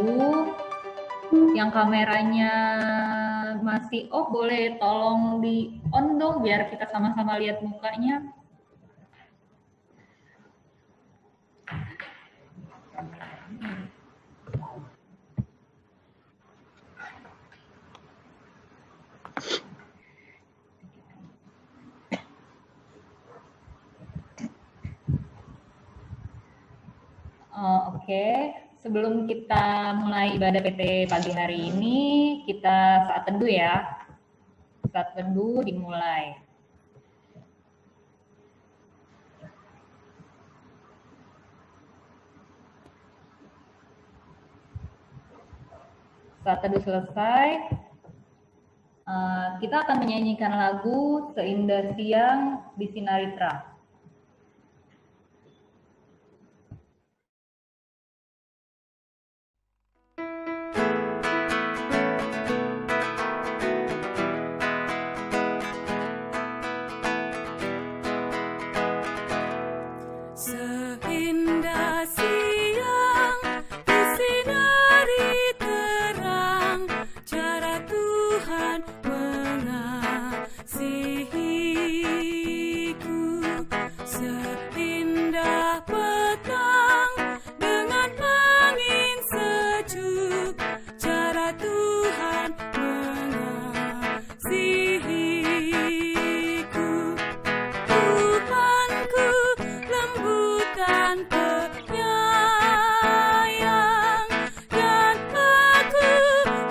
dulu. Yang kameranya masih off, boleh tolong di on dong biar kita sama-sama lihat mukanya. Oke. Sebelum kita mulai ibadah PT pagi hari ini, kita saat teduh ya. Saat teduh dimulai. Saat teduh selesai, kita akan menyanyikan lagu Seindah Siang Disinari Terang. Seindah siang disinari terang, cara Tuhan mengasihiku. Seindah petang dengan angin sejuk, cara Tuhan mengasihiku. Tuhanku lembut dan penyayang, dan aku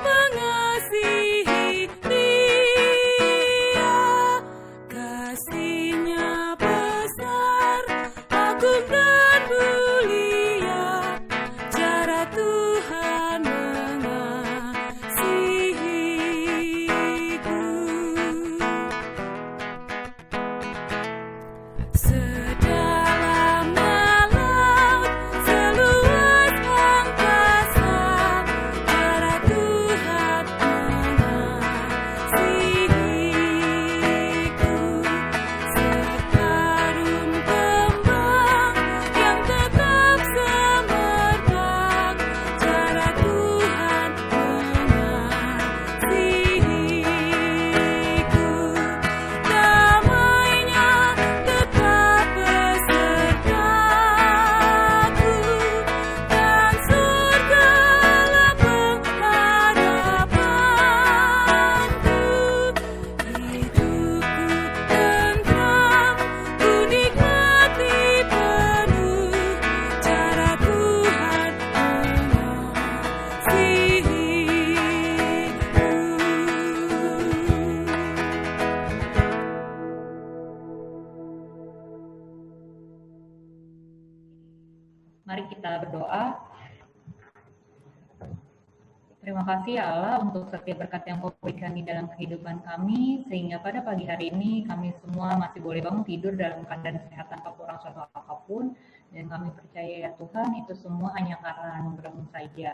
mengasihi Dia. Kasih-Nya besar, agung dan mulia, cara Tuhan mengasihiku. Sedalamnya laut, seluas angkasa, cara Tuhan mengasihiku. Seharum kembang yang tetap semerbak, cara Tuhan mengasihiku. Damai-Nya tetap besertaku, dan surgalah pengharapanku. Hidupku tentram, ku nikmati penuh, cara Tuhan mengasihiku. Mari kita berdoa. Terima kasih ya Allah untuk setiap berkat yang Kau berikan di dalam kehidupan kami, sehingga pada pagi hari ini kami semua masih boleh bangun tidur dalam keadaan sehat tanpa kurang suatu apapun, dan kami percaya ya Tuhan itu semua hanya karena anugerah-Mu saja.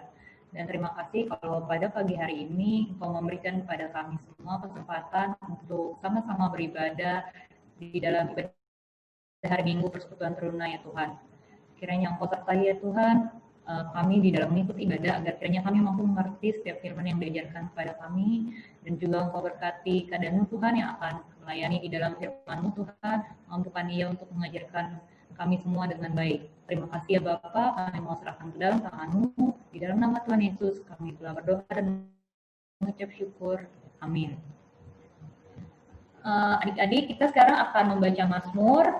Dan terima kasih kalau pada pagi hari ini Kau memberikan kepada kami semua kesempatan untuk sama-sama beribadah di dalam ibadah hari Minggu Persekutuan Teruna ya Tuhan. Kiranya Engkau sertai ya Tuhan kami di dalam mengikuti ibadah, agar kiranya kami mampu mengerti setiap firman yang diajarkan kepada kami, dan juga Engkau berkati keadaan Tuhan yang akan melayani di dalam firman-Mu Tuhan, mampukan Ia untuk mengajarkan kami semua dengan baik. Terima kasih ya Bapa, kami mau serahkan ke dalam tangan-Mu, di dalam nama Tuhan Yesus kami telah berdoa dan mengucap syukur. Amin. Adik-adik, kita sekarang akan membaca Mazmur.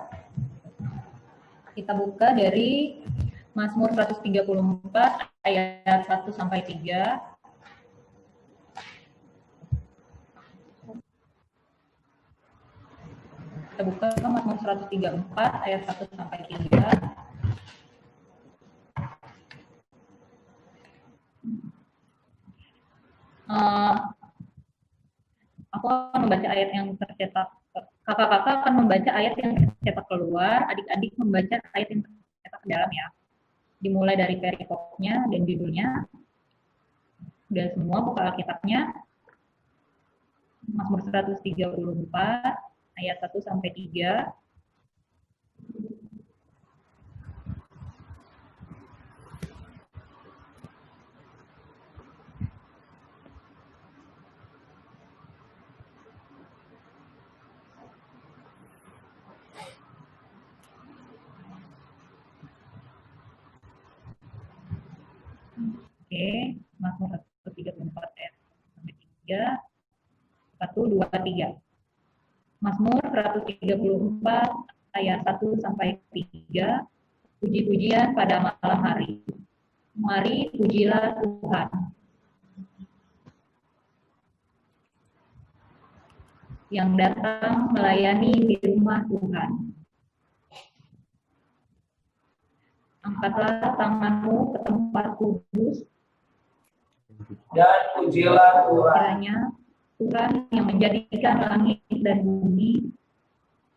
Kita buka dari Mazmur 134 ayat 1 sampai 3. Kita buka Mazmur 134 ayat 1 sampai 3. Aku akan membaca ayat yang tercetak. Kakak-kakak akan membaca ayat yang tercetak keluar, adik-adik membaca ayat yang tercetak ke dalam ya. Dimulai dari perikopnya dan judulnya. Udah semua buka Alkitabnya. Mazmur 134 ayat 1 sampai 3. Mazmur 134 ayat 1-3, 1, 2, 3. Mazmur 134 ayat 1-3, puji-pujian pada malam hari. Mari pujilah Tuhan. Yang datang melayani di rumah Tuhan. Angkatlah tanganmu ke tempat kudus, dan pujilah Tuhan. kiranya Tuhan yang menjadikan langit dan bumi.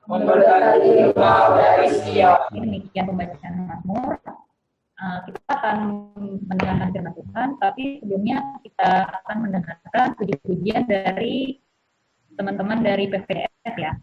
Memberkati engkau dari Sion. Demikian pembacaan Mazmur. Kita akan mendengarkan firman Tuhan, tapi sebelumnya kita akan mendengarkan puji-pujian dari teman-teman dari PPDS ya.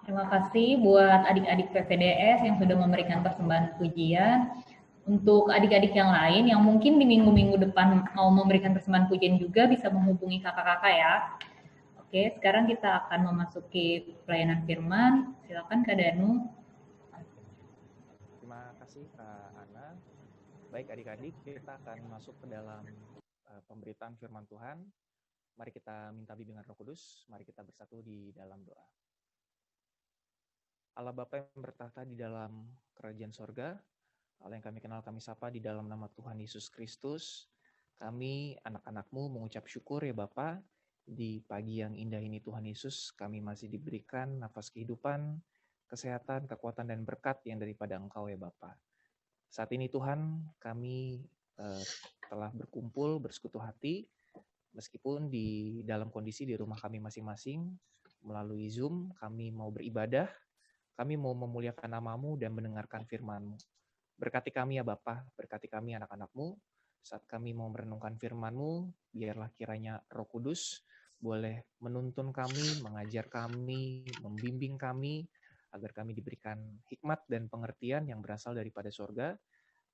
Terima kasih buat adik-adik PPDS yang sudah memberikan persembahan pujian. Untuk adik-adik yang lain yang mungkin di minggu-minggu depan mau memberikan persembahan pujian juga bisa menghubungi kakak-kakak ya. Oke, sekarang kita akan memasuki pelayanan firman. Silakan Kak Danu. Terima kasih Kak Ana. Baik adik-adik, kita akan masuk ke dalam pemberitaan firman Tuhan. Mari kita minta bimbingan Roh Kudus. Mari kita bersatu di dalam doa. Allah Bapa yang bertahta di dalam kerajaan sorga, Allah yang kami kenal, kami sapa di dalam nama Tuhan Yesus Kristus. Kami anak-anak-Mu mengucap syukur ya Bapa, di pagi yang indah ini Tuhan Yesus, kami masih diberikan nafas kehidupan, kesehatan, kekuatan, dan berkat yang daripada Engkau ya Bapa. Saat ini Tuhan, kami telah berkumpul, bersekutu hati, meskipun di dalam kondisi di rumah kami masing-masing, melalui Zoom, kami mau beribadah, kami mau memuliakan nama-Mu dan mendengarkan firman-Mu. Berkati kami ya Bapa, berkati kami anak-anak-Mu, saat kami mau merenungkan firman-Mu, biarlah kiranya Roh Kudus boleh menuntun kami, mengajar kami, membimbing kami, agar kami diberikan hikmat dan pengertian yang berasal daripada sorga,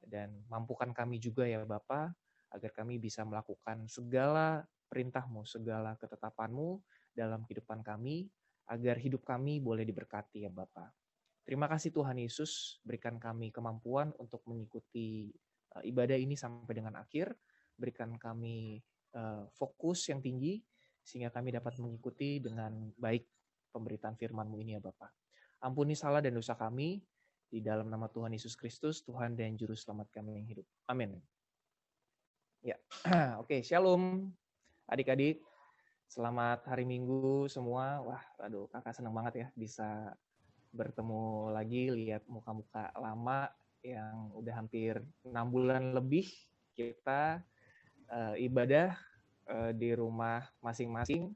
dan mampukan kami juga ya Bapa, agar kami bisa melakukan segala perintah-Mu, segala ketetapan-Mu dalam kehidupan kami, agar hidup kami boleh diberkati ya Bapa. Terima kasih Tuhan Yesus, berikan kami kemampuan untuk mengikuti ibadah ini sampai dengan akhir, berikan kami fokus yang tinggi, sehingga kami dapat mengikuti dengan baik pemberitaan firman-Mu ini ya Bapa. Ampuni salah dan dosa kami, di dalam nama Tuhan Yesus Kristus, Tuhan dan Juru Selamat kami yang hidup. Amin. Ya, oke, shalom adik-adik. Selamat hari Minggu semua. Wah, aduh, kakak senang banget ya bisa bertemu lagi, lihat muka-muka lama yang udah hampir 6 bulan lebih kita ibadah di rumah masing-masing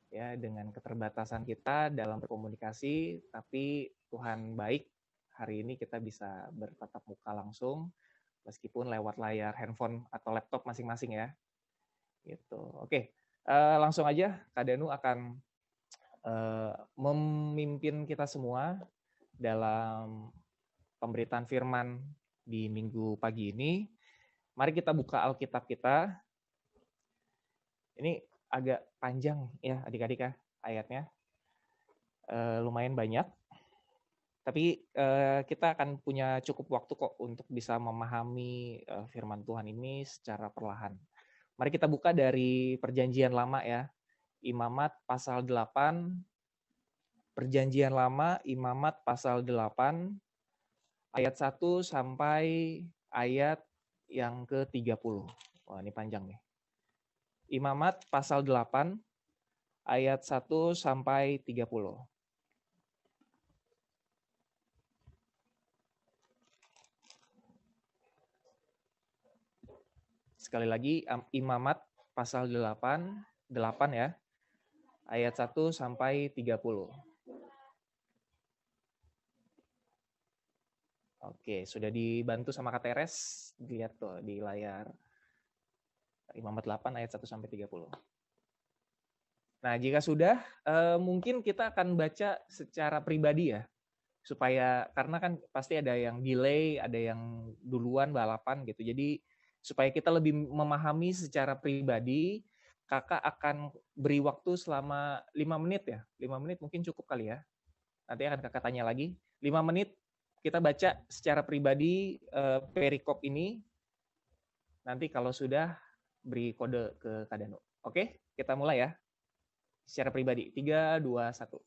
ya, dengan keterbatasan kita dalam berkomunikasi, tapi Tuhan baik, hari ini kita bisa bertatap muka langsung meskipun lewat layar handphone atau laptop masing-masing ya. Gitu. Oke, langsung aja Kak Danu akan memimpin kita semua dalam pemberitaan firman di minggu pagi ini. Mari kita buka Alkitab kita. Ini agak panjang ya adik-adik ya ayatnya, lumayan banyak. Tapi kita akan punya cukup waktu kok untuk bisa memahami firman Tuhan ini secara perlahan. Mari kita buka dari Perjanjian Lama ya. Imamat pasal 8. Perjanjian Lama, Imamat pasal 8, ayat 1 sampai ayat yang ke-30. Wah, ini panjang nih. Imamat pasal 8, ayat 1 sampai 30. Sekali lagi, Imamat pasal 8 ya, ayat 1 sampai 30. Oke, sudah dibantu sama Kak Teres, dilihat tuh di layar. Imamat 8 ayat 1 sampai 30. Nah, jika sudah, mungkin kita akan baca secara pribadi ya, supaya karena kan pasti ada yang delay, ada yang duluan balapan gitu. Jadi supaya kita lebih memahami secara pribadi, kakak akan beri waktu selama 5 menit ya. 5 menit mungkin cukup kali ya. Nanti akan kakak tanya lagi. 5 menit kita baca secara pribadi perikop ini. Nanti kalau sudah beri kode ke Kak Danu. Oke, kita mulai ya. Secara pribadi. 3, 2, 1.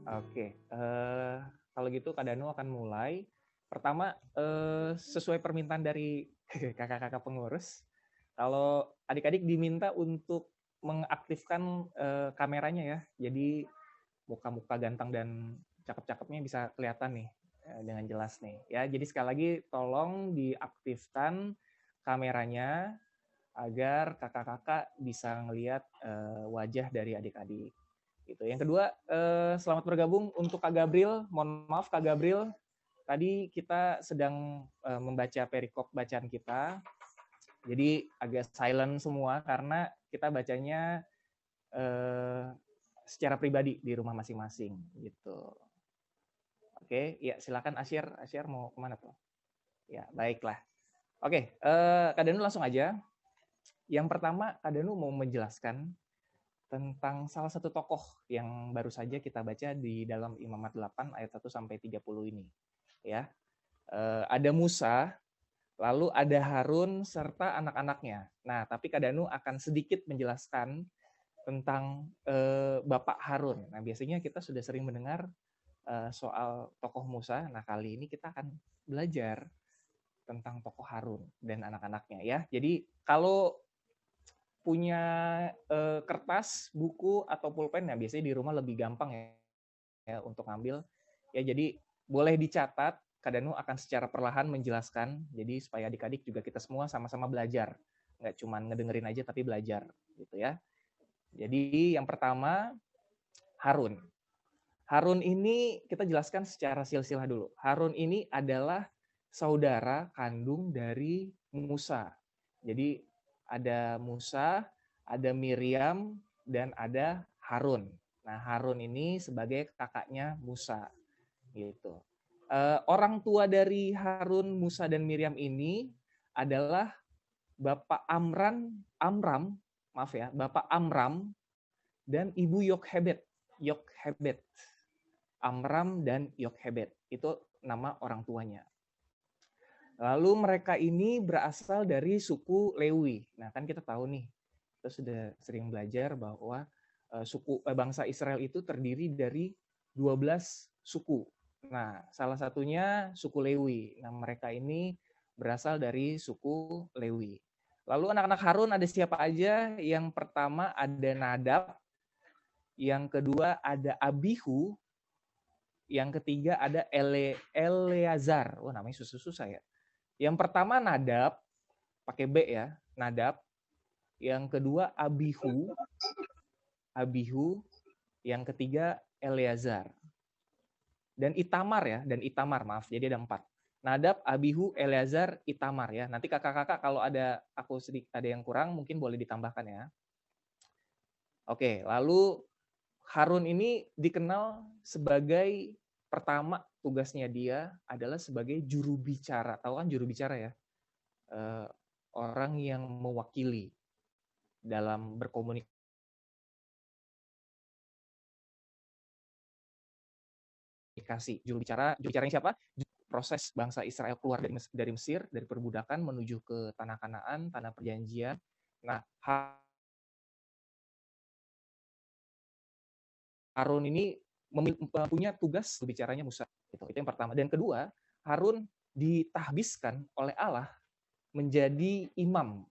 Oke, kalau gitu Kak Danu akan mulai. Pertama, sesuai permintaan dari kakak-kakak pengurus, kalau adik-adik diminta untuk mengaktifkan kameranya ya. Jadi muka-muka ganteng dan cakep-cakepnya bisa kelihatan nih dengan jelas nih. Ya, jadi sekali lagi tolong diaktifkan kameranya agar kakak-kakak bisa ngelihat wajah dari adik-adik. Gitu. Yang kedua, selamat bergabung untuk Kak Gabriel. Mohon maaf Kak Gabriel, tadi kita sedang membaca perikop bacaan kita, jadi agak silent semua karena kita bacanya secara pribadi di rumah masing-masing gitu. Oke, ya silakan Asyir. Asyir mau kemana tuh? Ya baiklah. Oke, Kak Danu langsung aja. Yang pertama, Kak Danu mau menjelaskan tentang salah satu tokoh yang baru saja kita baca di dalam Imamat 8 ayat 1 sampai 30 ini. Ya. Ada Musa, lalu ada Harun serta anak-anaknya. Nah, tapi Kak Danu akan sedikit menjelaskan tentang Bapak Harun. Nah, biasanya kita sudah sering mendengar soal tokoh Musa. Nah, kali ini kita akan belajar tentang tokoh Harun dan anak-anaknya ya. Jadi kalau punya kertas, buku atau pulpen, ya biasanya di rumah lebih gampang ya untuk ngambil. Ya jadi boleh dicatat, Kak Danu akan secara perlahan menjelaskan. Jadi supaya adik-adik juga kita semua sama-sama belajar. Nggak cuma ngedengerin aja tapi belajar gitu ya. Jadi yang pertama Harun. Harun ini kita jelaskan secara silsilah dulu. Harun ini adalah saudara kandung dari Musa. Jadi ada Musa, ada Miriam, dan ada Harun. Nah, Harun ini sebagai kakaknya Musa. Gitu. Orang tua dari Harun, Musa, dan Miriam ini adalah Bapak Bapak Amram dan Ibu Yokhebed. Amram dan Yokhebed. Itu nama orang tuanya. Lalu mereka ini berasal dari suku Lewi. Nah, kan kita tahu nih, kita sudah sering belajar bahwa bangsa Israel itu terdiri dari 12 suku. Nah, salah satunya suku Lewi. Nah, mereka ini berasal dari suku Lewi. Lalu anak-anak Harun ada siapa aja? Yang pertama ada Nadab, yang kedua ada Abihu, yang ketiga ada Eleazar. Wah, namanya susah-susah ya. Yang pertama Nadab, pakai B ya, Nadab. Yang kedua Abihu. Yang ketiga Eleazar. Dan Itamar ya, maaf, jadi ada 4. Nadab, Abihu, Eleazar, Itamar ya. Nanti kakak-kakak kalau ada ada yang kurang mungkin boleh ditambahkan ya. Oke, lalu Harun ini dikenal sebagai pertama tugasnya dia adalah sebagai juru bicara. Tahu kan juru bicara ya? Orang yang mewakili dalam berkomunikasi. Juru bicaranya siapa? Proses bangsa Israel keluar dari Mesir, dari perbudakan menuju ke tanah Kanaan, tanah perjanjian. Nah, Harun ini punya tugas berbicaranya Musa. Itu yang pertama. Dan kedua, Harun ditahbiskan oleh Allah menjadi imam.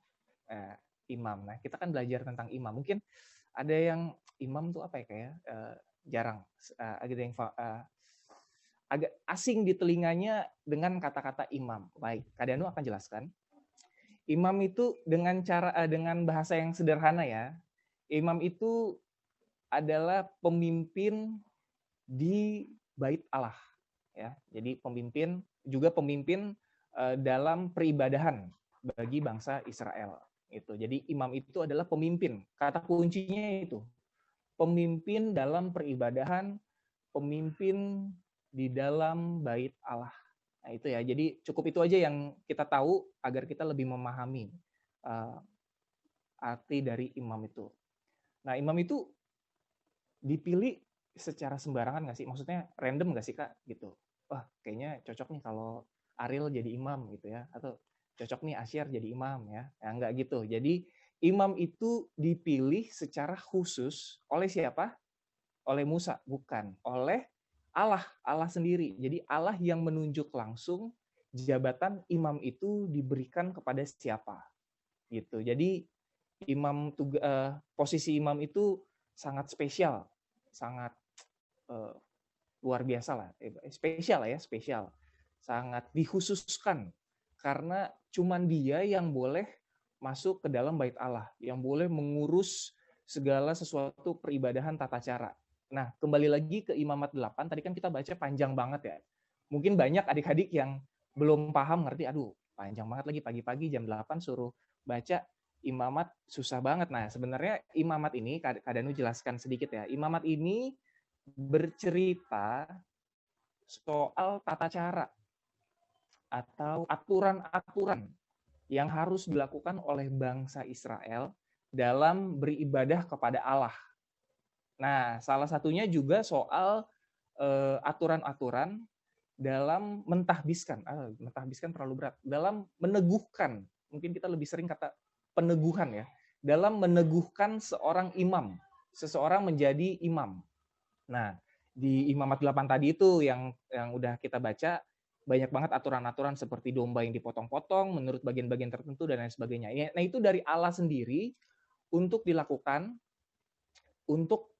Nah, kita kan belajar tentang imam. Mungkin ada yang imam tuh apa ya kayak jarang. Ada yang agak asing di telinganya dengan kata-kata imam. Baik, Kak Danu akan jelaskan. Imam itu dengan bahasa yang sederhana ya. Imam itu adalah pemimpin di Bait Allah ya. Jadi pemimpin dalam peribadahan bagi bangsa Israel itu. Jadi imam itu adalah pemimpin. Kata kuncinya itu. Pemimpin dalam peribadahan, pemimpin di dalam Bait Allah. Nah, itu ya. Jadi cukup itu aja yang kita tahu agar kita lebih memahami arti dari imam itu. Nah, imam itu dipilih secara sembarangan nggak sih? Maksudnya random nggak sih Kak? Gitu. Wah kayaknya cocok nih kalau Ariel jadi imam gitu ya. Atau cocok nih Asyar jadi imam ya. Ya nggak gitu. Jadi imam itu dipilih secara khusus oleh siapa? Oleh Musa. Bukan. Oleh Allah sendiri. Jadi Allah yang menunjuk langsung jabatan imam itu diberikan kepada siapa, gitu. Jadi posisi imam itu sangat spesial, sangat luar biasa lah, spesial, sangat dikhususkan karena cuman dia yang boleh masuk ke dalam bait Allah, yang boleh mengurus segala sesuatu peribadahan tata cara. Nah, kembali lagi ke Imamat 8, tadi kan kita baca panjang banget ya. Mungkin banyak adik-adik yang belum paham, ngerti, aduh panjang banget lagi pagi-pagi jam 8 suruh baca Imamat, susah banget. Nah, sebenarnya Imamat ini, Kak Danu jelaskan sedikit ya, Imamat ini bercerita soal tata cara atau aturan-aturan yang harus dilakukan oleh bangsa Israel dalam beribadah kepada Allah. Nah, salah satunya juga soal aturan-aturan dalam mentahbiskan. Mentahbiskan terlalu berat. Dalam meneguhkan, mungkin kita lebih sering kata peneguhan ya. Dalam meneguhkan seorang imam, seseorang menjadi imam. Nah, di Imamat 8 tadi itu yang udah kita baca, banyak banget aturan-aturan seperti domba yang dipotong-potong menurut bagian-bagian tertentu dan lain sebagainya. Nah, itu dari Allah sendiri untuk dilakukan untuk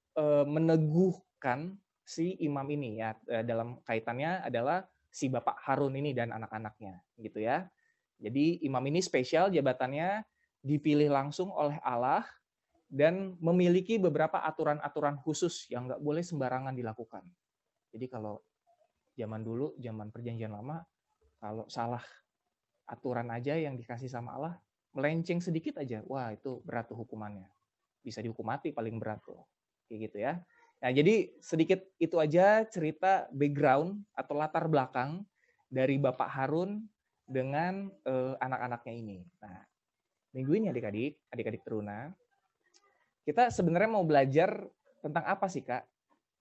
meneguhkan si imam ini ya, dalam kaitannya adalah si Bapak Harun ini dan anak-anaknya gitu ya. Jadi imam ini spesial, jabatannya dipilih langsung oleh Allah dan memiliki beberapa aturan-aturan khusus yang nggak boleh sembarangan dilakukan. Jadi kalau zaman dulu, zaman perjanjian lama, kalau salah aturan aja yang dikasih sama Allah, melenceng sedikit aja, wah itu berat tuh hukumannya. Bisa dihukum mati paling berat tuh. Kayak gitu ya. Nah, jadi sedikit itu aja cerita background atau latar belakang dari Bapak Harun dengan anak-anaknya ini. Nah, minggu ini adik-adik teruna, kita sebenarnya mau belajar tentang apa sih, Kak?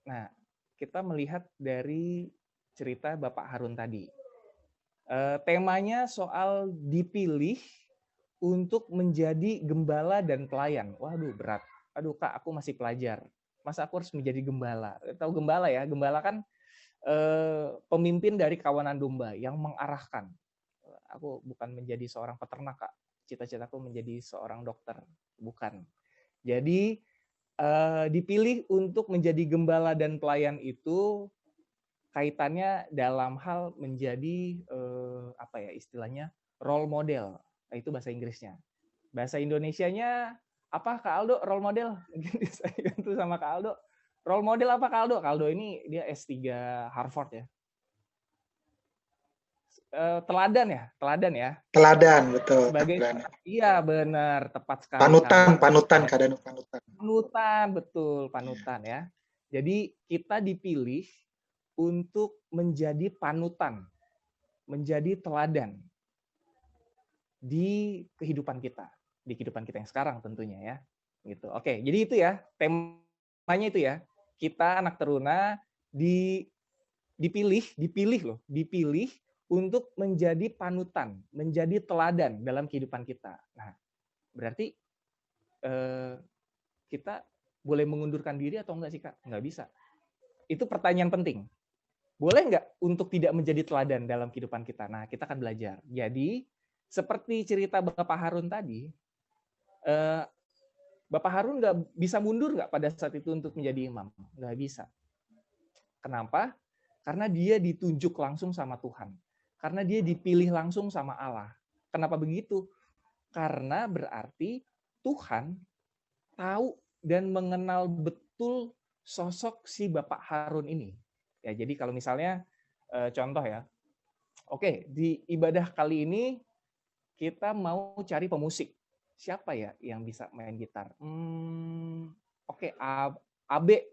Nah, kita melihat dari cerita Bapak Harun tadi. Temanya soal dipilih untuk menjadi gembala dan pelayan. Waduh, berat. Aduh, Kak, aku masih pelajar. Masa aku harus menjadi gembala? Tahu gembala ya? Gembala kan pemimpin dari kawanan domba yang mengarahkan. Aku bukan menjadi seorang peternak, Kak. Cita-citaku menjadi seorang dokter. Bukan. Jadi, dipilih untuk menjadi gembala dan pelayan itu kaitannya dalam hal menjadi apa ya istilahnya role model. Nah, itu bahasa Inggrisnya. Bahasa Indonesianya apa, Kak Aldo? Role model? Mungkin saya bantu sama Kak Aldo. Role model apa, Kak Aldo? Kak Aldo ini dia S3 Harvard ya. Teladan ya? Teladan, betul. Sebagai iya benar, tepat sekali. Panutan, Kak Danu, panutan. Panutan, betul, panutan ya. Jadi kita dipilih untuk menjadi panutan, menjadi teladan di kehidupan kita yang sekarang tentunya ya. Gitu. Oke, jadi itu ya, temanya itu ya. Kita anak teruna dipilih untuk menjadi panutan, menjadi teladan dalam kehidupan kita. Nah, berarti kita boleh mengundurkan diri atau enggak sih, Kak? Enggak bisa. Itu pertanyaan penting. Boleh nggak untuk tidak menjadi teladan dalam kehidupan kita? Nah, kita akan belajar. Jadi, seperti cerita Bapak Harun tadi, Bapak Harun nggak bisa mundur nggak pada saat itu untuk menjadi imam? Nggak bisa. Kenapa? Karena dia ditunjuk langsung sama Tuhan. Karena dia dipilih langsung sama Allah. Kenapa begitu? Karena berarti Tuhan tahu dan mengenal betul sosok si Bapak Harun ini. Ya, jadi kalau misalnya contoh ya, oke, di ibadah kali ini kita mau cari pemusik. Siapa ya yang bisa main gitar? Oke, Abe,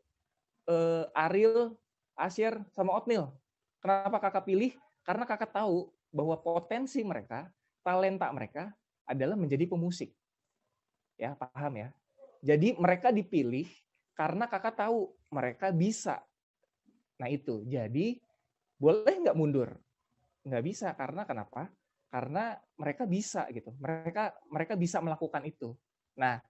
Ariel, Asyir, sama Otnil. Kenapa kakak pilih? Karena kakak tahu bahwa potensi mereka, talenta mereka adalah menjadi pemusik. Ya, paham ya? Jadi mereka dipilih karena kakak tahu mereka bisa. Nah itu, jadi boleh nggak mundur? Nggak bisa, karena kenapa? Karena mereka bisa gitu. Mereka bisa melakukan itu. Nah,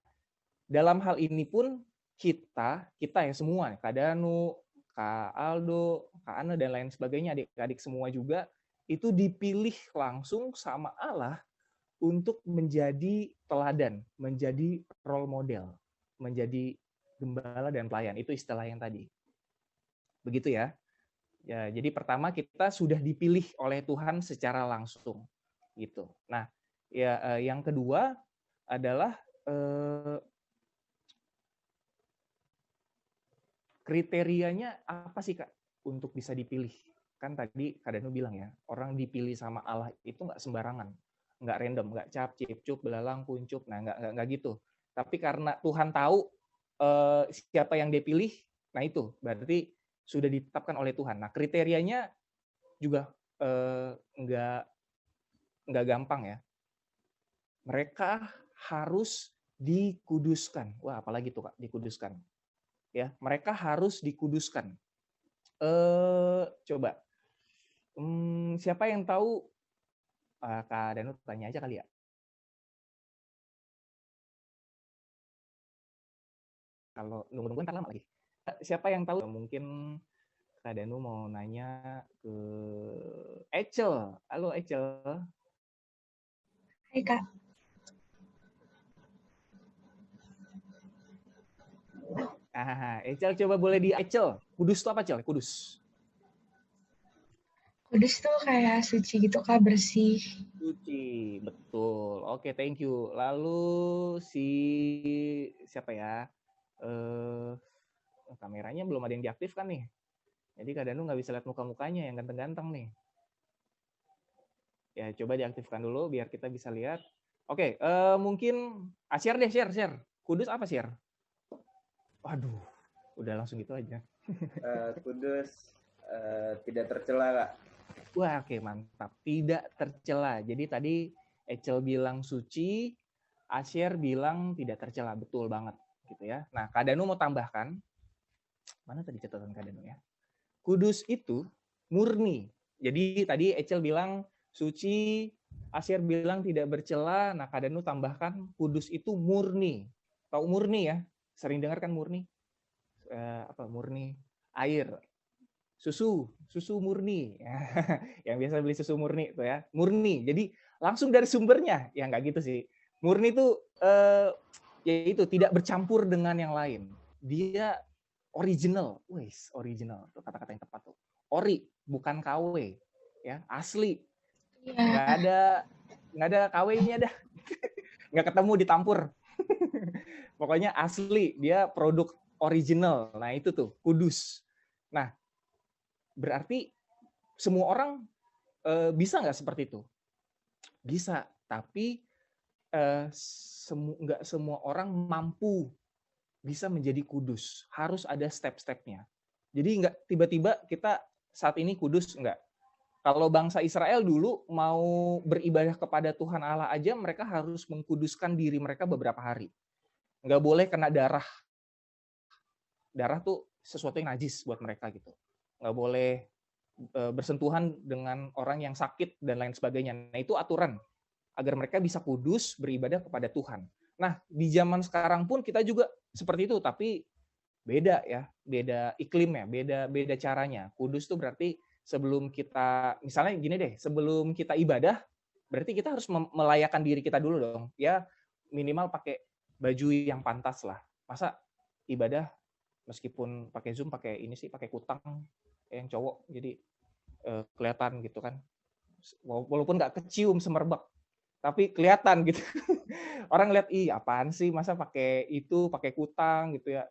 dalam hal ini pun kita ya semua, Kak Danu, Kak Aldo, Kak Ana, dan lain sebagainya, adik-adik semua juga, itu dipilih langsung sama Allah untuk menjadi teladan, menjadi role model, menjadi gembala dan pelayan. Itu istilah yang tadi. Begitu ya. Ya, jadi pertama kita sudah dipilih oleh Tuhan secara langsung. Gitu. Nah, ya yang kedua adalah kriterianya apa sih, Kak, untuk bisa dipilih? Kan tadi Kak Danu bilang ya, orang dipilih sama Allah itu nggak sembarangan, nggak random, nggak cap, cip, cup, belalang, kuncup, nah nggak gitu. Tapi karena Tuhan tahu siapa yang dia pilih, nah itu berarti sudah ditetapkan oleh Tuhan. Nah kriterianya juga nggak gampang ya. Mereka harus dikuduskan. Wah, apalagi tuh, Kak, dikuduskan. Ya, mereka harus dikuduskan. Coba, siapa yang tahu? Kak Danu tanya aja kali ya. Kalau nunggu-nunggu ntar lama lagi. Siapa yang tahu? Mungkin Kak Danu mau nanya ke Echel. Halo Echel. Hai Kak. Echel coba boleh di Echel. Kudus itu apa, Cel? Kudus. Kudus tuh kayak suci gitu Kak, bersih. Suci, betul. Oke, thank you. Lalu siapa ya? Kameranya belum ada yang diaktifkan nih. Jadi Kak Danu nggak bisa lihat muka-mukanya yang ganteng-ganteng nih. Ya, coba diaktifkan dulu biar kita bisa lihat. Oke, mungkin share deh, share. Kudus apa share? Waduh, udah langsung gitu aja. Kudus tidak tercela, Kak. Wah, oke, mantap. Tidak tercela. Jadi tadi Echel bilang suci, Asher bilang tidak tercela. Betul banget, gitu ya. Nah, Kak Danu mau tambahkan. Mana tadi catatan Kak Danu ya? Kudus itu murni. Jadi tadi Echel bilang suci, Asher bilang tidak bercela. Nah, Kak Danu tambahkan kudus itu murni. Tahu murni ya? Sering dengar kan murni? Apa murni? Air. Susu murni. Yang biasa beli susu murni itu ya. Murni. Jadi langsung dari sumbernya. Ya nggak gitu sih. Murni itu yaitu tidak bercampur dengan yang lain. Dia original. Wes, original. Itu kata-kata yang tepat tuh. Ori, bukan KW. Ya, asli. Iya. Nggak ada KW-nya dah. Nggak ketemu ditampur. Pokoknya asli. Dia produk original. Nah, itu tuh, kudus. Nah, berarti semua orang bisa nggak seperti itu? Bisa, tapi nggak semua orang mampu bisa menjadi kudus. Harus ada step-stepnya. Jadi nggak tiba-tiba kita saat ini kudus, nggak. Kalau bangsa Israel dulu mau beribadah kepada Tuhan Allah aja, mereka harus mengkuduskan diri mereka beberapa hari. Nggak boleh kena darah. Darah tuh sesuatu yang najis buat mereka gitu. Nggak boleh bersentuhan dengan orang yang sakit dan lain sebagainya. Nah, itu aturan agar mereka bisa kudus beribadah kepada Tuhan. Nah, di zaman sekarang pun kita juga seperti itu, tapi beda ya, beda iklimnya, beda caranya. Kudus tuh berarti sebelum kita, misalnya gini deh, sebelum kita ibadah, berarti kita harus melayakkan diri kita dulu dong. Ya, minimal pakai baju yang pantas lah. Masa ibadah meskipun pakai Zoom, pakai ini sih, pakai kutang yang cowok, jadi kelihatan gitu kan. Walaupun nggak kecium semerbak, tapi kelihatan gitu. Orang lihat, ih apaan sih, masa pakai itu, pakai kutang gitu ya,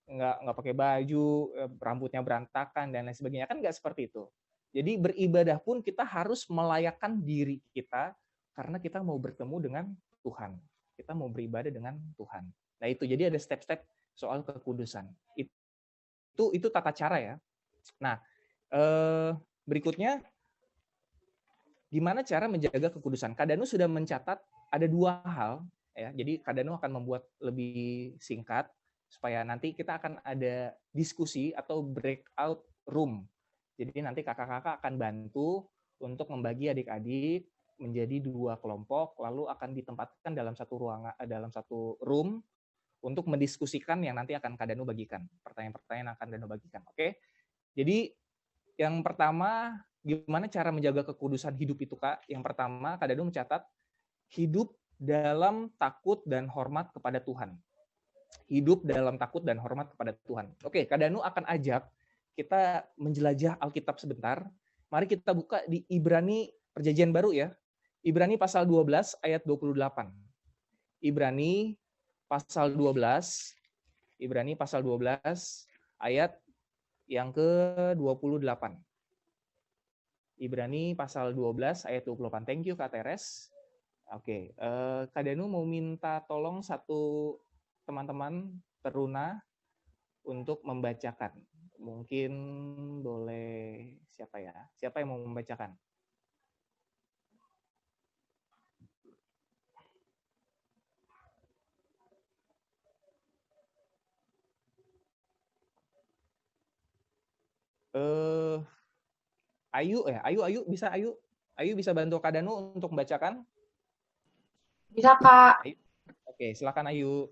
nggak pakai baju, rambutnya berantakan dan lain sebagainya, kan nggak seperti itu. Jadi beribadah pun kita harus melayakkan diri kita karena kita mau bertemu dengan Tuhan. Kita mau beribadah dengan Tuhan. Nah itu, jadi ada step-step soal kekudusan. Itu tata cara ya. Nah, berikutnya, gimana cara menjaga kekudusan? Kak Danu sudah mencatat ada 2 hal. Ya. Jadi Kak Danu akan membuat lebih singkat, supaya nanti kita akan ada diskusi atau breakout room. Jadi nanti kakak-kakak akan bantu untuk membagi adik-adik menjadi 2 kelompok, lalu akan ditempatkan dalam satu ruangan, dalam satu room untuk mendiskusikan yang nanti akan Kak Danu bagikan. Pertanyaan-pertanyaan akan Danu bagikan. Oke? Jadi yang pertama, gimana cara menjaga kekudusan hidup itu, Kak? Yang pertama, Kak Danu mencatat hidup dalam takut dan hormat kepada Tuhan. Hidup dalam takut dan hormat kepada Tuhan. Oke, Kak Danu akan ajak kita menjelajah Alkitab sebentar. Mari kita buka di Ibrani Perjanjian Baru ya. Ibrani pasal 12 ayat 28. Ibrani pasal 12. Ibrani pasal 12 ayat yang ke-28. Ibrani pasal 12 ayat 28. Thank you Kak Teres. Oke, Kak Danu mau minta tolong satu teman-teman teruna untuk membacakan. Mungkin boleh siapa ya? Siapa yang mau membacakan? Ayu bisa Ayu bisa bantu Kak Danu untuk membacakan? Bisa, Kak. Oke, silakan Ayu.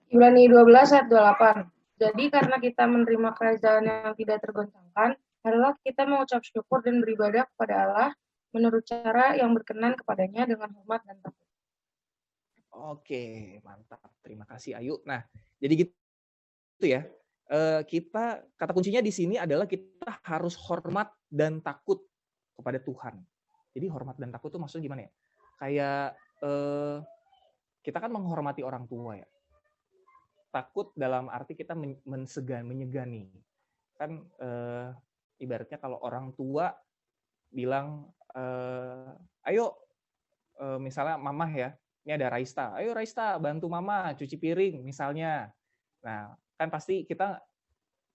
Ibrani 12 ayat 28. Jadi karena kita menerima kerajaan yang tidak tergoncangkan, adalah kita mengucap syukur dan beribadah kepada Allah menurut cara yang berkenan kepadanya dengan hormat dan takut. Oke, mantap. Terima kasih Ayu. Nah, jadi gitu ya. Kita kata kuncinya di sini adalah kita harus hormat dan takut kepada Tuhan. Jadi hormat dan takut itu maksudnya gimana ya? Kayak kita kan menghormati orang tua ya. Takut dalam arti kita menyegani. Kan ibaratnya kalau orang tua bilang, ayo misalnya mamah ya, ini ada Raista, ayo Raista bantu mama cuci piring misalnya. Nah, kan pasti kita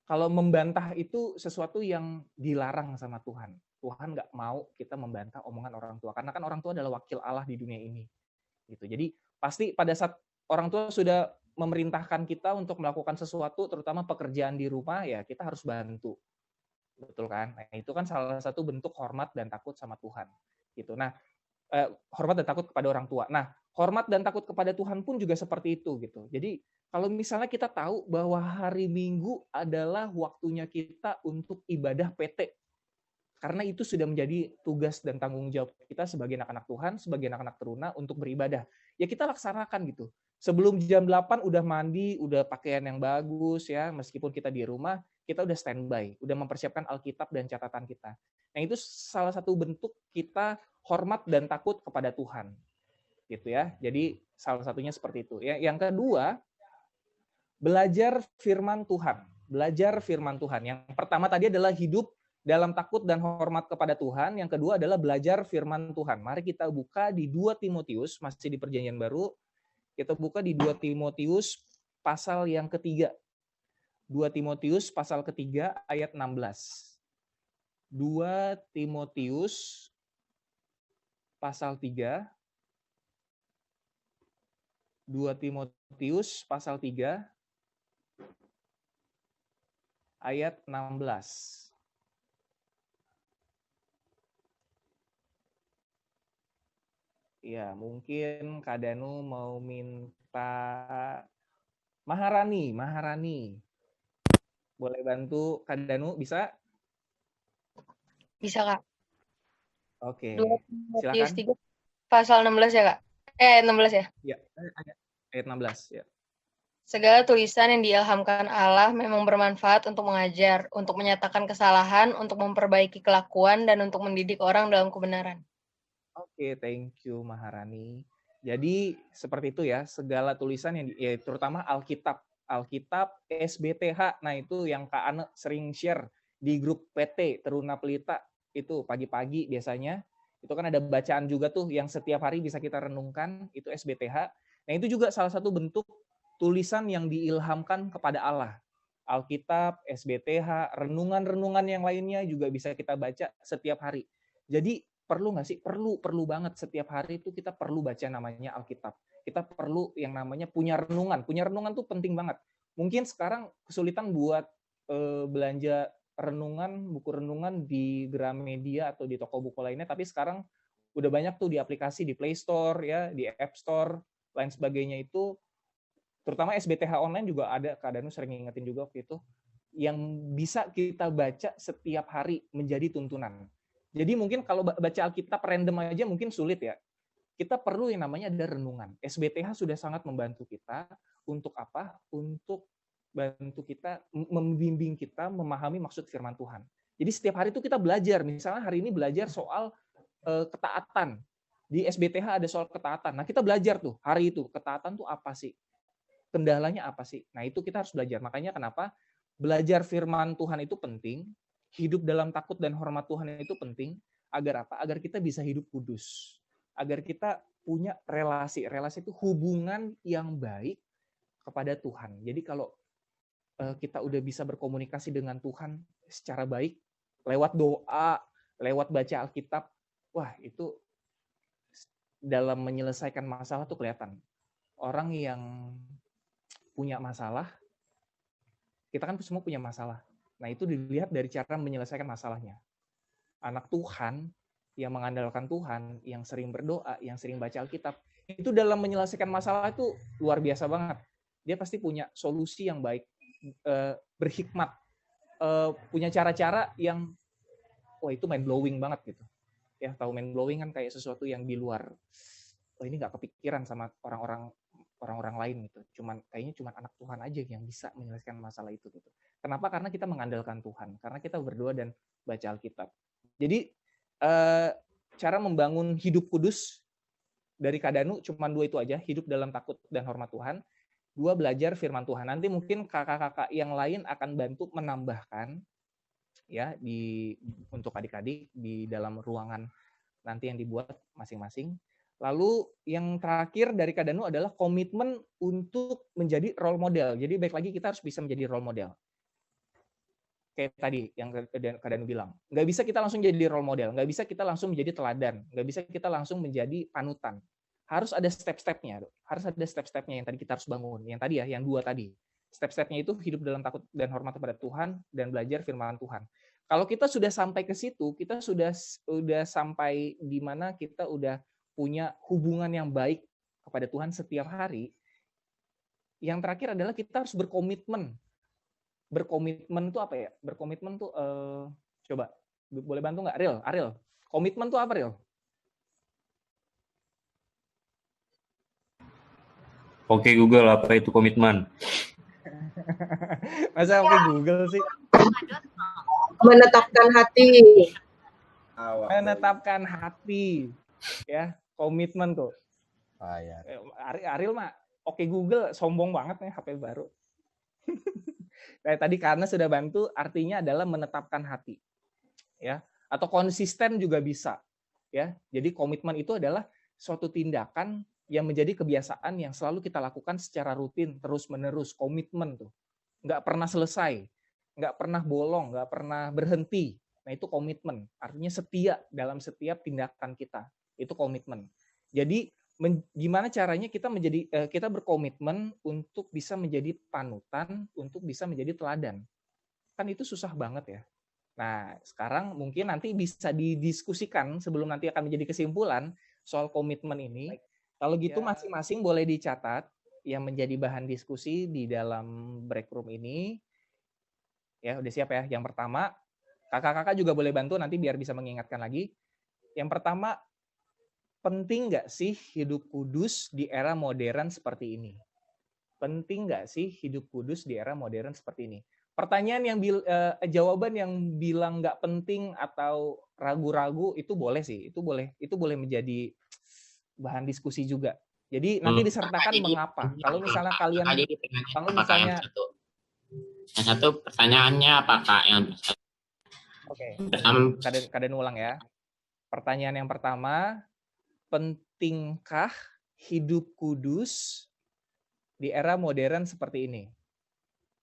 kalau membantah itu sesuatu yang dilarang sama Tuhan. Tuhan nggak mau kita membantah omongan orang tua, karena kan orang tua adalah wakil Allah di dunia ini. Gitu. Jadi pasti pada saat orang tua sudah memerintahkan kita untuk melakukan sesuatu, terutama pekerjaan di rumah, ya kita harus bantu. Betul kan? Nah, itu kan salah satu bentuk hormat dan takut sama Tuhan. Gitu. Nah, hormat dan takut kepada orang tua. Nah, hormat dan takut kepada Tuhan pun juga seperti itu gitu. Jadi kalau misalnya kita tahu bahwa hari Minggu adalah waktunya kita untuk ibadah PT, karena itu sudah menjadi tugas dan tanggung jawab kita sebagai anak-anak Tuhan, sebagai anak-anak teruna untuk beribadah. Ya kita laksanakan gitu. Sebelum jam 8 udah mandi, udah pakaian yang bagus ya, meskipun kita di rumah, kita udah standby, udah mempersiapkan Alkitab dan catatan kita. Nah, itu salah satu bentuk kita hormat dan takut kepada Tuhan. Gitu ya. Jadi salah satunya seperti itu ya. Yang kedua, belajar firman Tuhan. Belajar firman Tuhan. Yang pertama tadi adalah hidup dalam takut dan hormat kepada Tuhan. Yang kedua adalah belajar firman Tuhan. Mari kita buka di 2 Timotius, masih di Perjanjian Baru. Kita buka di 2 Timotius pasal yang ketiga. 2 Timotius pasal ketiga ayat 16. 2 Timotius pasal 3. 2 Timotius pasal 3 ayat 16. Ya, mungkin Kak Danu mau minta Maharani. Boleh bantu Kak Danu, bisa? Bisa, Kak. Oke, 2 Timotius silakan. 3 pasal 16 ya, Kak? 16 ya? Ya, ayat 16 ya. Segala tulisan yang diilhamkan Allah memang bermanfaat untuk mengajar, untuk menyatakan kesalahan, untuk memperbaiki kelakuan, dan untuk mendidik orang dalam kebenaran. Oke, thank you Maharani. Jadi seperti itu ya, segala tulisan yang ya, terutama Alkitab, SBTH. Nah, itu yang Kak Ane sering share di grup PT Teruna Pelita itu pagi-pagi biasanya. Itu kan ada bacaan juga tuh yang setiap hari bisa kita renungkan, itu SBTH. Nah, itu juga salah satu bentuk tulisan yang diilhamkan kepada Allah. Alkitab, SBTH, renungan-renungan yang lainnya juga bisa kita baca setiap hari. Jadi perlu nggak sih? Perlu banget setiap hari itu kita perlu baca namanya Alkitab. Kita perlu yang namanya punya renungan. Punya renungan tuh penting banget. Mungkin sekarang kesulitan buat belanja renungan, buku renungan di Gramedia atau di toko buku lainnya, tapi sekarang udah banyak tuh di aplikasi di Play Store ya, di App Store, lain sebagainya itu. Terutama SBTH online juga ada, Kak Danu sering ngingetin juga waktu itu. yang bisa kita baca setiap hari menjadi tuntunan. Jadi mungkin kalau baca Alkitab random aja mungkin sulit ya. Kita perlu yang namanya ada renungan. SBTH sudah sangat membantu kita untuk apa? Untuk bantu kita, membimbing kita memahami maksud firman Tuhan. Jadi setiap hari itu kita belajar. Misalnya hari ini belajar soal ketaatan. Di SBTH ada soal ketaatan. Nah kita belajar tuh hari itu, ketaatan tuh apa sih? Kendalanya apa sih? Nah itu kita harus belajar. Makanya kenapa belajar firman Tuhan itu penting, hidup dalam takut dan hormat Tuhan itu penting, agar apa? Agar kita bisa hidup kudus. Agar kita punya relasi itu hubungan yang baik kepada Tuhan. Jadi kalau kita udah bisa berkomunikasi dengan Tuhan secara baik, lewat doa, lewat baca Alkitab, wah itu dalam menyelesaikan masalah tuh kelihatan. Orang yang punya masalah, kita kan semua punya masalah. Nah itu dilihat dari cara menyelesaikan masalahnya. Anak Tuhan yang mengandalkan Tuhan, yang sering berdoa, yang sering baca Alkitab, itu dalam menyelesaikan masalah itu luar biasa banget. Dia pasti punya solusi yang baik, berhikmat, punya cara-cara yang, wah itu mind blowing banget gitu. Ya tahu mind blowing kan kayak sesuatu yang di luar. Oh ini nggak kepikiran sama orang-orang lain gitu. Kayaknya cuma anak Tuhan aja yang bisa menyelesaikan masalah itu gitu. Kenapa? Karena kita mengandalkan Tuhan. Karena kita berdoa dan baca Alkitab. Jadi cara membangun hidup kudus dari Kadanu cuma 2 itu aja, hidup dalam takut dan hormat Tuhan. 2, belajar firman Tuhan. Nanti mungkin kakak-kakak yang lain akan bantu menambahkan ya untuk adik-adik di dalam ruangan nanti yang dibuat masing-masing. Lalu yang terakhir dari Kadanu adalah komitmen untuk menjadi role model. Jadi baik lagi kita harus bisa menjadi role model. Kayak tadi yang Kadanu bilang, nggak bisa kita langsung jadi role model, nggak bisa kita langsung menjadi teladan, nggak bisa kita langsung menjadi panutan. Harus ada step-stepnya, harus ada step-stepnya yang tadi kita harus bangun. Yang tadi ya, yang 2 tadi. Step-stepnya itu hidup dalam takut dan hormat kepada Tuhan dan belajar firman Tuhan. Kalau kita sudah sampai ke situ, kita sudah sampai di mana kita udah punya hubungan yang baik kepada Tuhan setiap hari. Yang terakhir adalah kita harus berkomitmen. Berkomitmen itu apa ya? Berkomitmen tuh coba boleh bantu nggak? Ariel, komitmen tuh apa, Ariel? Oke Google, apa itu komitmen? Masa oke Google sih? Menetapkan hati. Menetapkan hati. Ya, komitmen tuh. Ya. Ariel mah oke Google sombong banget nih HP baru. Kayak tadi karena sudah bantu, artinya adalah menetapkan hati. Ya, atau konsisten juga bisa. Ya. Jadi komitmen itu adalah suatu tindakan yang menjadi kebiasaan yang selalu kita lakukan secara rutin, terus-menerus, komitmen tuh. Nggak pernah selesai, nggak pernah bolong, nggak pernah berhenti. Nah itu komitmen, artinya setia dalam setiap tindakan kita. Itu komitmen. Jadi gimana caranya kita berkomitmen untuk bisa menjadi panutan, untuk bisa menjadi teladan. Kan itu susah banget ya. Nah sekarang mungkin nanti bisa didiskusikan sebelum nanti akan menjadi kesimpulan soal komitmen ini. Kalau gitu masing-masing boleh dicatat yang menjadi bahan diskusi di dalam break room ini. Ya, udah siap ya. Yang pertama, kakak-kakak juga boleh bantu nanti biar bisa mengingatkan lagi. Yang pertama, penting nggak sih hidup kudus di era modern seperti ini? Penting nggak sih hidup kudus di era modern seperti ini? Pertanyaan yang jawaban yang bilang nggak penting atau ragu-ragu itu boleh sih. Itu boleh menjadi bahan diskusi juga. Jadi nanti disertakan mengapa. Kalau misalnya kalian, kalau misalnya yang satu pertanyaannya apa Kak? Oke. Kadang ulang ya. Pertanyaan yang pertama, pentingkah hidup kudus di era modern seperti ini?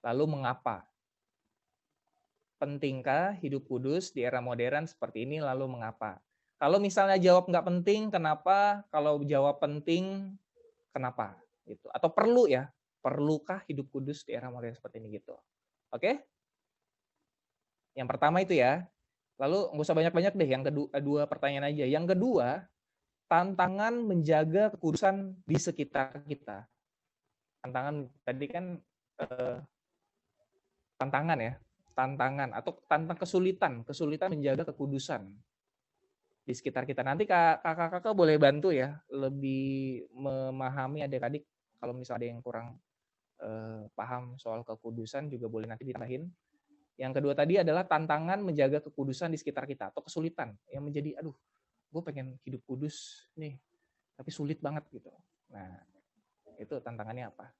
Lalu mengapa? Pentingkah hidup kudus di era modern seperti ini? Lalu mengapa? Kalau misalnya jawab nggak penting, kenapa? Kalau jawab penting, kenapa? Gitu. Atau perlu ya? Perlukah hidup kudus di era modern seperti ini gitu? Oke? Yang pertama itu ya. Lalu nggak usah banyak-banyak deh. Yang kedua pertanyaan aja. Yang kedua, tantangan menjaga kekudusan di sekitar kita. Tantangan tadi kan tantangan ya, tantangan atau tantang kesulitan menjaga kekudusan di sekitar kita. Nanti kakak-kakak boleh bantu ya, lebih memahami adik-adik kalau misalnya ada yang kurang paham soal kekudusan juga boleh nanti ditambahin. Yang kedua tadi adalah tantangan menjaga kekudusan di sekitar kita atau kesulitan yang menjadi, aduh, gue pengen hidup kudus nih, tapi sulit banget gitu. Nah, itu tantangannya apa?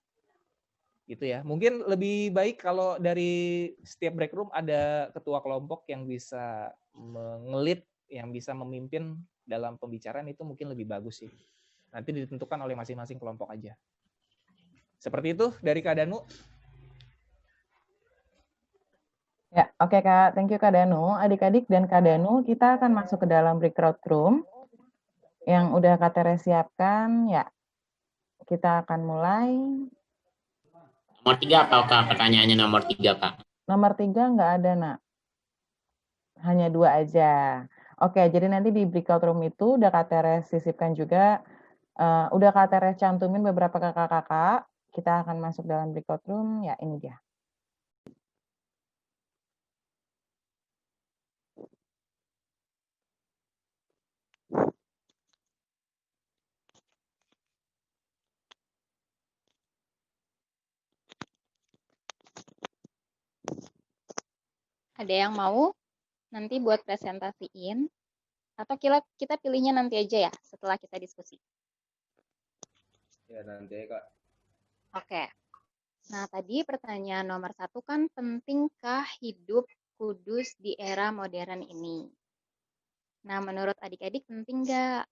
Gitu ya. Mungkin lebih baik kalau dari setiap break room ada ketua kelompok yang bisa mengelit, yang bisa memimpin dalam pembicaraan, itu mungkin lebih bagus sih. Nanti ditentukan oleh masing-masing kelompok aja. Seperti itu dari Kak Danu. Ya, oke Kak. Thank you Kak Danu. Adik-adik dan Kak Danu, kita akan masuk ke dalam breakout room yang udah Kak Tere siapkan. Ya, kita akan mulai. Nomor 3 apa Kak? Pertanyaannya nomor 3 Kak. Nomor 3 nggak ada, Nak. Hanya 2 aja. Oke, jadi nanti di breakout room itu udah Kak Tere sisipkan juga. Udah Kak Tere cantumin beberapa kakak-kakak. Kita akan masuk dalam breakout room. Ya, ini dia. Ada yang mau nanti buat presentasiin? Atau kita pilihnya nanti aja ya, setelah kita diskusi? Ya, nanti ya, Kak. Oke. Nah, tadi pertanyaan nomor 1 kan, pentingkah hidup kudus di era modern ini? Nah, menurut adik-adik penting nggak?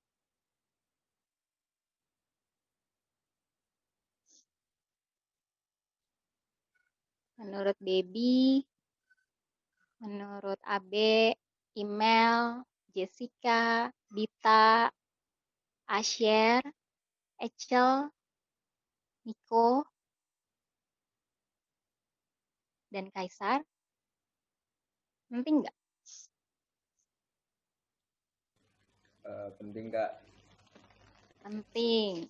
Menurut Baby, menurut Abe, Email, Jessica, Dita, Asher, Echel, Niko, dan Kaisar, penting nggak? Penting, Kak. Penting.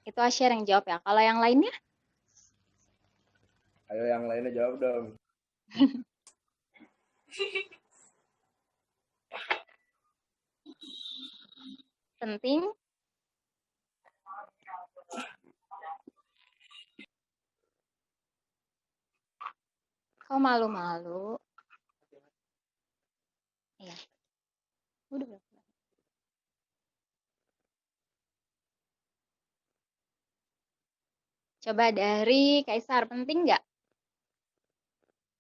Itu Asher yang jawab ya. Kalau yang lainnya? Ayo yang lainnya jawab dong. Penting. Kok malu-malu? Iya. Udah berapa? Coba dari Kaisar, penting nggak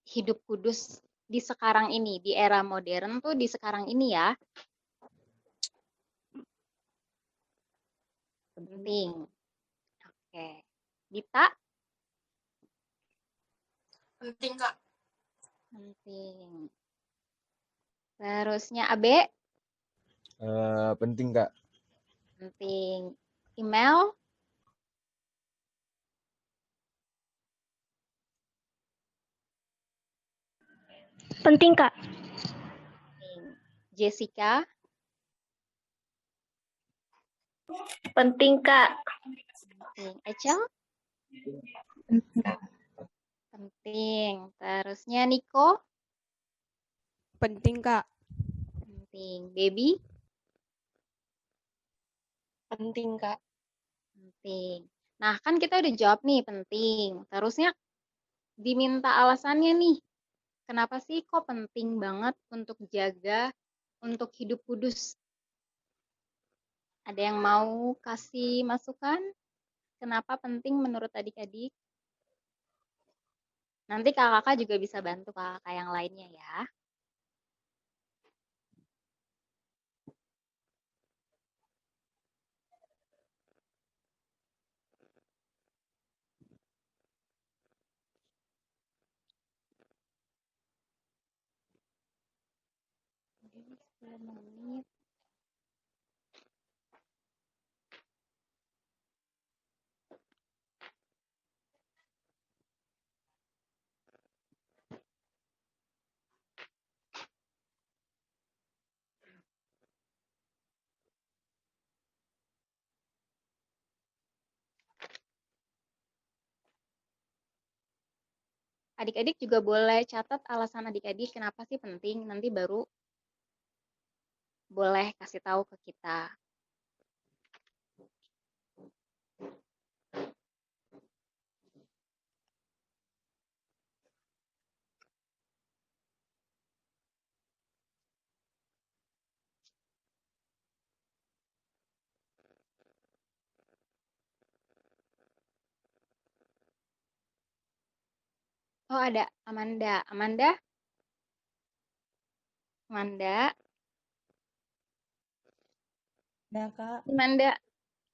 hidup kudus di sekarang ini, di era modern tuh di sekarang ini ya? Penting. Oke. Dita? Penting, Kak. Penting. Terusnya Abe? Penting, Kak. Penting. Email? Penting, Kak. Penting. Jessica? Penting, Kak. Penting. Echel? Penting. Terusnya Niko? Penting, Kak. Penting. Baby? Penting, Kak. Penting. Nah, kan kita udah jawab nih, penting. Terusnya diminta alasannya nih. Kenapa sih kok penting banget untuk jaga, untuk hidup kudus? Ada yang mau kasih masukan? Kenapa penting menurut adik-adik? Nanti kakak-kakak juga bisa bantu kakak yang lainnya ya. Jadi 10 menit. Adik-adik juga boleh catat alasan adik-adik kenapa sih penting, nanti baru boleh kasih tahu ke kita. Oh, ada Amanda. Amanda? Ya, Kak. Amanda,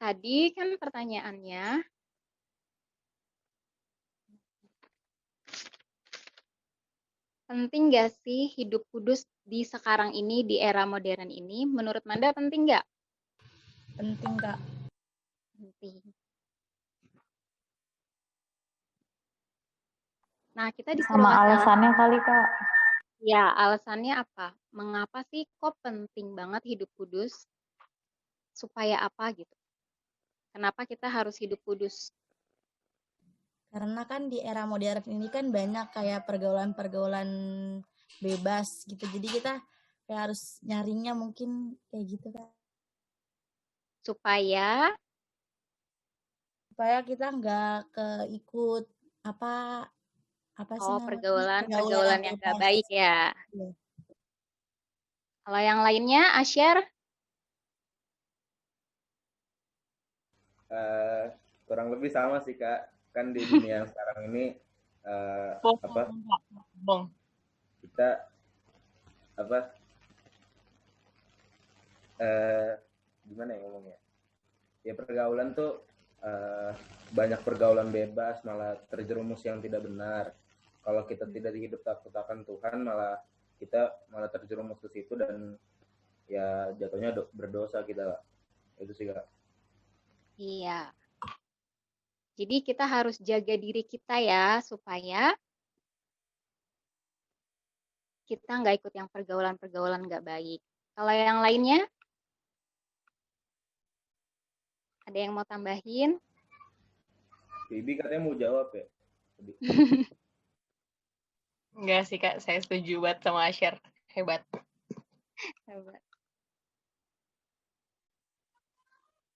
tadi kan pertanyaannya, penting nggak sih hidup kudus di sekarang ini, di era modern ini? Menurut Manda penting nggak? Penting, Kak. Penting. Nah, kita disuruh Sama kasih alasannya kali, Kak. Ya, alasannya apa? Mengapa sih kok penting banget hidup kudus? Supaya apa gitu? Kenapa kita harus hidup kudus? Karena kan di era modern ini kan banyak kayak pergaulan-pergaulan bebas gitu. Jadi kita kayak harus nyarinya mungkin kayak gitu, Kak. Supaya kita nggak keikut apa sih namanya? pergaulan yang nggak baik ya. Iya. Kalau yang lainnya, Asyar? Kurang lebih sama sih, Kak. Kan di dunia yang sekarang ini kita gimana ya ngomongnya? Ya pergaulan tuh banyak pergaulan bebas, malah terjerumus yang tidak benar. Kalau kita tidak hidup takut akan Tuhan, kita malah terjerumus ke situ dan ya jatuhnya berdosa kita. Itu sih, Kak. Iya. Jadi kita harus jaga diri kita ya, supaya kita nggak ikut yang pergaulan-pergaulan nggak baik. Kalau yang lainnya? Ada yang mau tambahin? Bibi katanya mau jawab ya? Enggak sih, Kak. Saya setuju banget sama Asyar. Hebat. Hebat.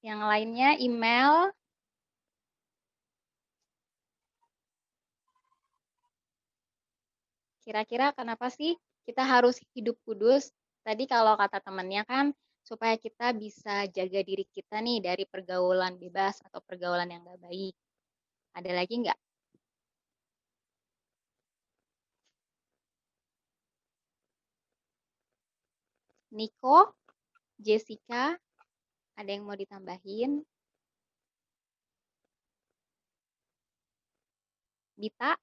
Yang lainnya, email. Kira-kira kenapa sih kita harus hidup kudus? Tadi kalau kata temannya kan, supaya kita bisa jaga diri kita nih dari pergaulan bebas atau pergaulan yang nggak baik. Ada lagi nggak? Niko, Jessica, ada yang mau ditambahin? Bita,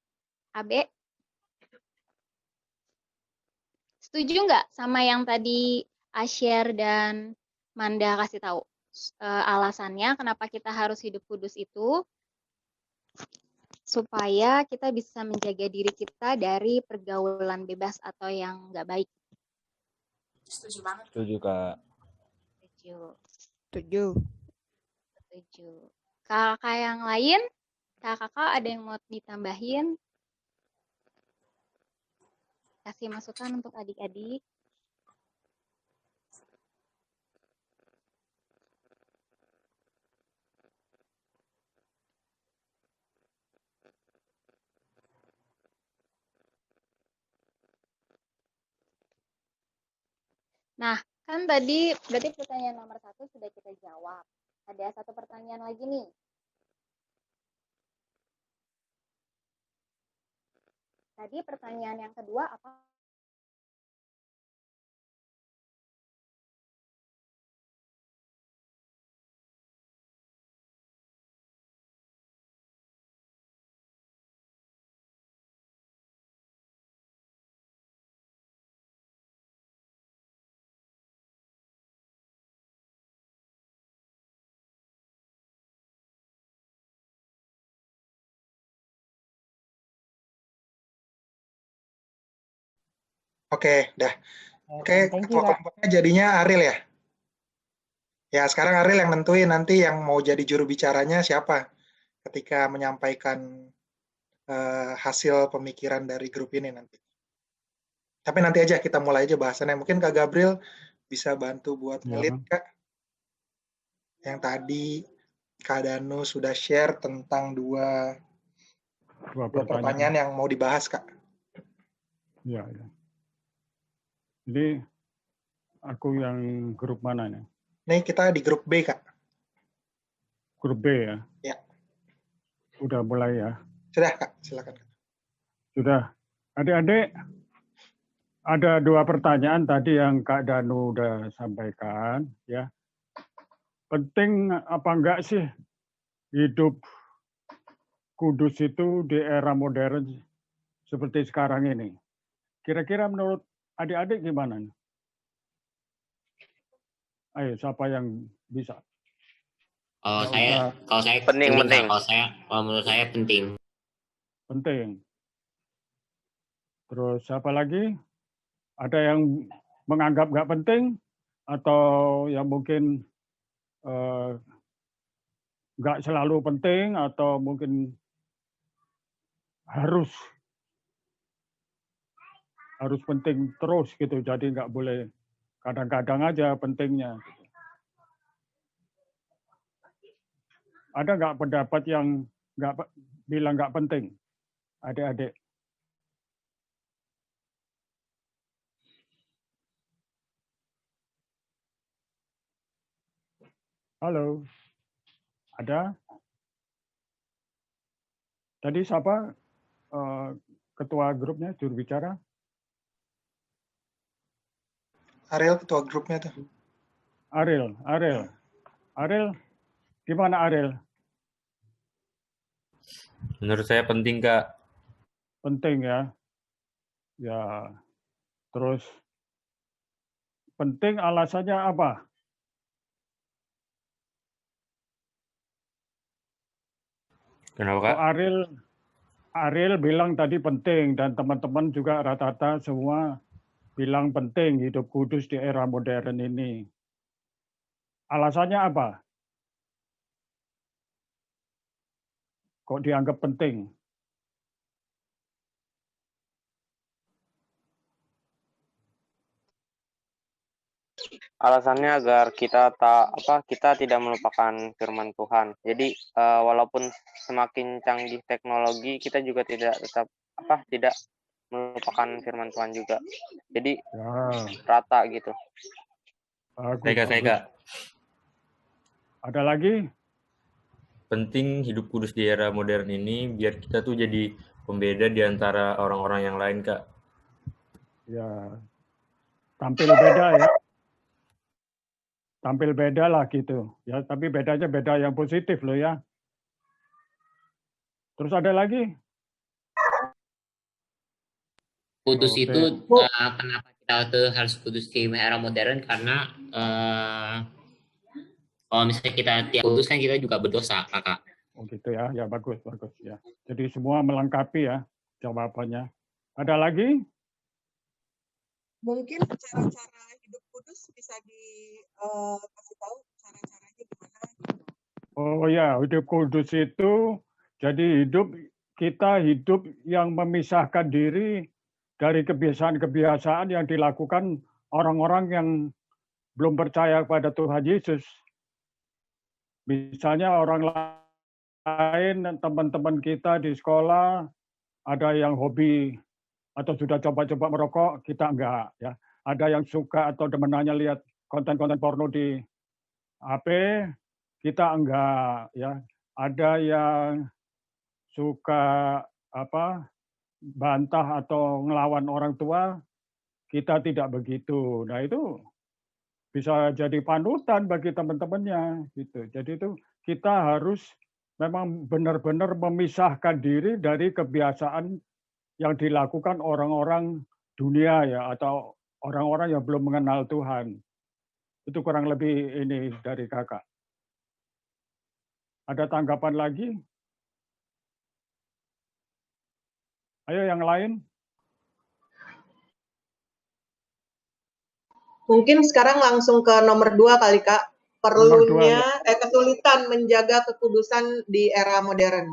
Abe? Setuju nggak sama yang tadi Asyar dan Manda kasih tahu? Alasannya kenapa kita harus hidup kudus itu? Supaya kita bisa menjaga diri kita dari pergaulan bebas atau yang nggak baik. Setuju banget. Setuju, Kak. Setuju. Kakak yang lain? Kakak ada yang mau ditambahin? Kasih masukan untuk adik-adik. Nah, kan tadi berarti pertanyaan nomor 1 sudah kita jawab. Ada satu pertanyaan lagi nih. Tadi pertanyaan yang kedua apa? Oke, dah. Oke, Thank you, ketua Kak. kelompoknya jadinya Aril ya? Ya, sekarang Aril yang nentuin nanti yang mau jadi juru bicaranya siapa ketika menyampaikan hasil pemikiran dari grup ini nanti. Tapi nanti aja kita mulai aja bahasannya. Mungkin Kak Gabriel bisa bantu buat ngelit, Kak. Yang tadi Kak Danu sudah share tentang dua pertanyaan yang mau dibahas, Kak. Ya. Jadi aku yang grup mana nih? Nih kita di grup B, Kak. Grup B ya? Ya. Udah mulai ya? Sudah, Kak. Silakan. Sudah. Adik-adik, ada dua pertanyaan tadi yang Kak Danu udah sampaikan, ya. Penting apa enggak sih hidup kudus itu di era modern seperti sekarang ini? Kira-kira menurut adik-adik gimana? Ayo, siapa yang bisa? Kalau saya penting. Kalau menurut saya penting. Penting. Terus siapa lagi? Ada yang menganggap nggak penting atau yang mungkin nggak selalu penting atau mungkin harus penting terus gitu. Jadi nggak boleh kadang-kadang aja pentingnya. Ada nggak pendapat yang nggak bilang nggak penting, adik-adik? Halo, ada? Tadi siapa ketua grupnya, juru bicara? Ariel ketua grupnya tuh. Ariel, gimana Ariel? Menurut saya penting, Kak. Penting ya. Ya, terus penting alasannya apa? Kenapa, Kak? Ariel bilang tadi penting dan teman-teman juga rata-rata semua bilang penting hidup kudus di era modern ini. Alasannya apa? Kok dianggap penting? Alasannya agar kita tidak melupakan firman Tuhan. Jadi walaupun semakin canggih teknologi, kita juga tidak melupakan firman Tuhan juga. Jadi rata gitu. Saya. Ada lagi? Penting hidup kudus di era modern ini biar kita tuh jadi pembeda di antara orang-orang yang lain, Kak. Ya, tampil beda ya. Tampil beda lah gitu. Ya, tapi bedanya beda yang positif loh ya. Terus ada lagi? Kudus itu kenapa kita tuh harus kudus di era modern? Karena kalau misalnya kita tiap kudus kan kita juga berdosa, Kakak. Oh gitu ya, ya bagus ya. Jadi semua melengkapi ya jawabannya. Ada lagi? Mungkin cara-cara hidup kudus bisa dikasih tahu cara-caranya gimana? Oh ya, hidup kudus itu jadi kita hidup yang memisahkan diri dari kebiasaan-kebiasaan yang dilakukan orang-orang yang belum percaya kepada Tuhan Yesus. Misalnya orang lain, teman-teman kita di sekolah, ada yang hobi atau sudah coba-coba merokok, kita enggak. Ya. Ada yang suka atau demenannya lihat konten-konten porno di HP, kita enggak. Ya. Ada yang suka bantah atau ngelawan orang tua, kita tidak begitu. Nah itu bisa jadi panutan bagi teman-temannya gitu. Jadi itu kita harus memang benar-benar memisahkan diri dari kebiasaan yang dilakukan orang-orang dunia ya atau orang-orang yang belum mengenal Tuhan. Itu kurang lebih ini dari kakak. Ada tanggapan lagi? Ayo yang lain. Mungkin sekarang langsung ke nomor 2 kali Kak. Perlunya kesulitan menjaga kekudusan di era modern.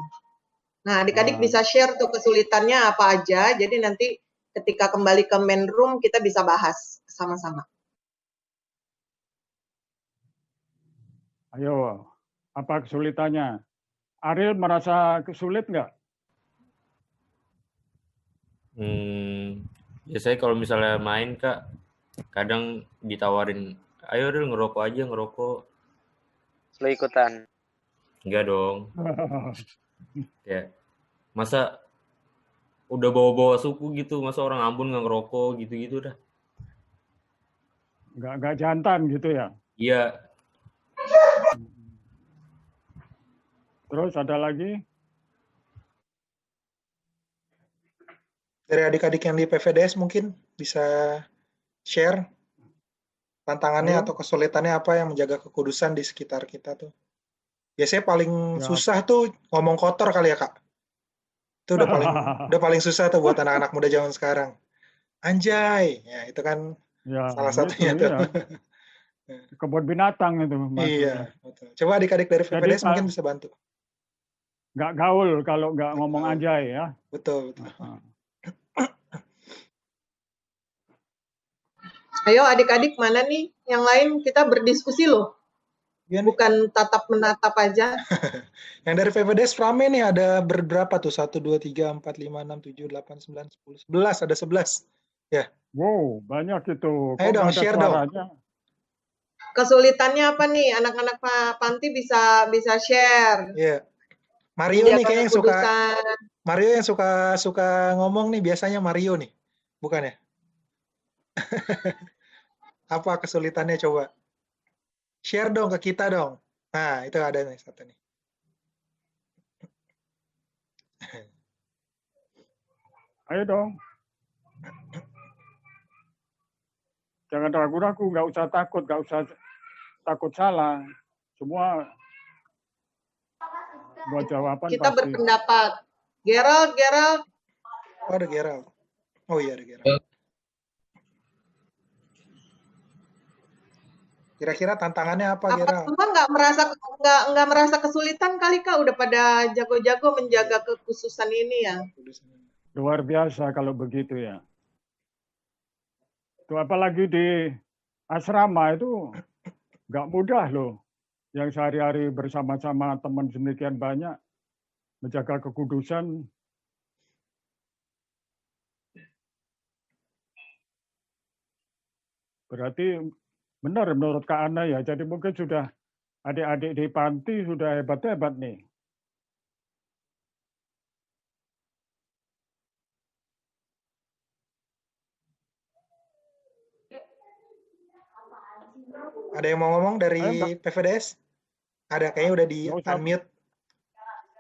Nah, adik-adik Ah, bisa share tuh kesulitannya apa aja. Jadi nanti ketika kembali ke main room kita bisa bahas sama-sama. ayo, apa kesulitannya? Ariel merasa kesulit nggak? Biasanya kalau misalnya main Kak, kadang ditawarin, ayo Ril ngerokok aja, ngerokok. Lo ikutan. Enggak dong. Kayak, masa udah bawa-bawa suku gitu, masa orang Ambon nggak ngerokok gitu-gitu dah. Nggak jantan gitu ya? Iya. Terus ada lagi? Dari adik-adik yang di PVDS mungkin bisa share tantangannya Ayo. atau kesulitannya apa yang menjaga kekudusan di sekitar kita tuh. Biasanya paling Ya. susah tuh ngomong kotor kali ya Kak. Itu udah paling susah tuh buat anak-anak muda zaman sekarang. Anjay, ya itu kan Ya, salah itu satunya tuh. iya. Kebun binatang itu maksudnya. Iya, betul. Coba adik-adik dari Jadi PVDS mungkin bisa bantu. nggak gaul kalau nggak ngomong anjay ya. Betul, betul. Ayo adik-adik mana nih yang lain kita berdiskusi loh. Bukan tatap menatap aja. Yang dari PVDS rame nih ada berberapa tuh? 1, 2, 3, 4, 5, 6, 7, 8, 9, 10, 11. Ada 11. Ya. Wow, banyak itu. Ayo Kok dong, nggak ada share dong. suaranya? Kesulitannya apa nih? Anak-anak Pak Panti bisa share. Iya. Mario nih kayaknya yang suka Kekudusan. Mario yang suka ngomong nih biasanya Mario nih. Bukan ya? Apa kesulitannya coba? Share dong ke kita dong. Nah, itu ada nih satu nih. Ayo dong. Jangan ragu-ragu, nggak usah takut salah. Semua buat jawaban Kita pasti. berpendapat. Gerald. Oh, ada Gerald. Oh iya, ada Gerald. Kira-kira tantangannya apa, Gerald? Semua nggak merasa kesulitan kali Kak, udah pada jago-jago menjaga kekhususan ini ya. Luar biasa kalau begitu ya. Itu apalagi di asrama itu nggak mudah loh. Yang sehari-hari bersama-sama teman sedemikian banyak menjaga kekudusan. Berarti benar menurut Kak Ana ya. Jadi mungkin sudah adik-adik di panti sudah hebat-hebat nih. Ada yang mau ngomong dari PVDS? Ada, kayaknya udah di unmute.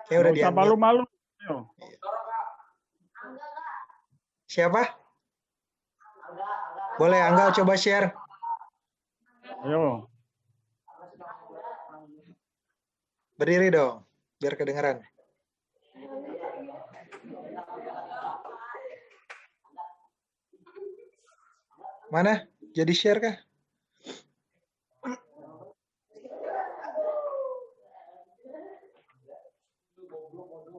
Kayaknya udah di unmute. Malu-malu. Siapa? Boleh Angga coba share. Ayo. Berdiri dong, biar kedengeran. Mana? Jadi share kah?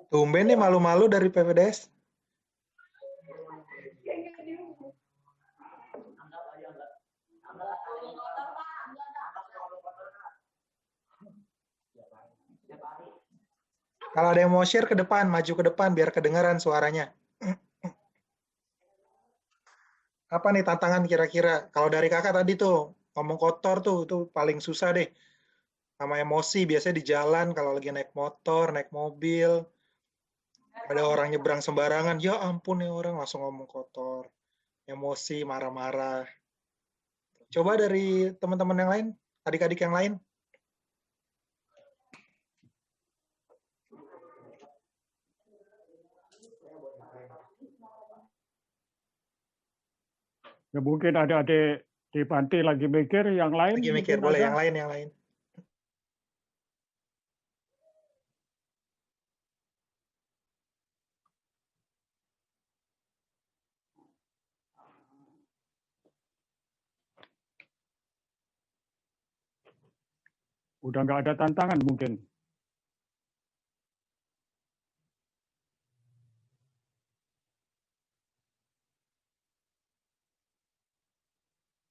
Tumben nih malu-malu dari PVDS. Kalau ada yang mau share ke depan, maju ke depan biar kedengaran suaranya. Apa nih tantangan kira-kira? Kalau dari kakak tadi tuh, ngomong kotor tuh, itu paling susah deh. Sama emosi, biasanya di jalan kalau lagi naik motor, naik mobil, ada orang nyebrang sembarangan, ya ampun nih orang langsung ngomong kotor. Emosi, marah-marah. Coba dari teman-teman yang lain, adik-adik yang lain. Ya mungkin ada adik di panti lagi mikir, yang lain. Lagi mikir, boleh yang lain. Udah nggak ada tantangan mungkin.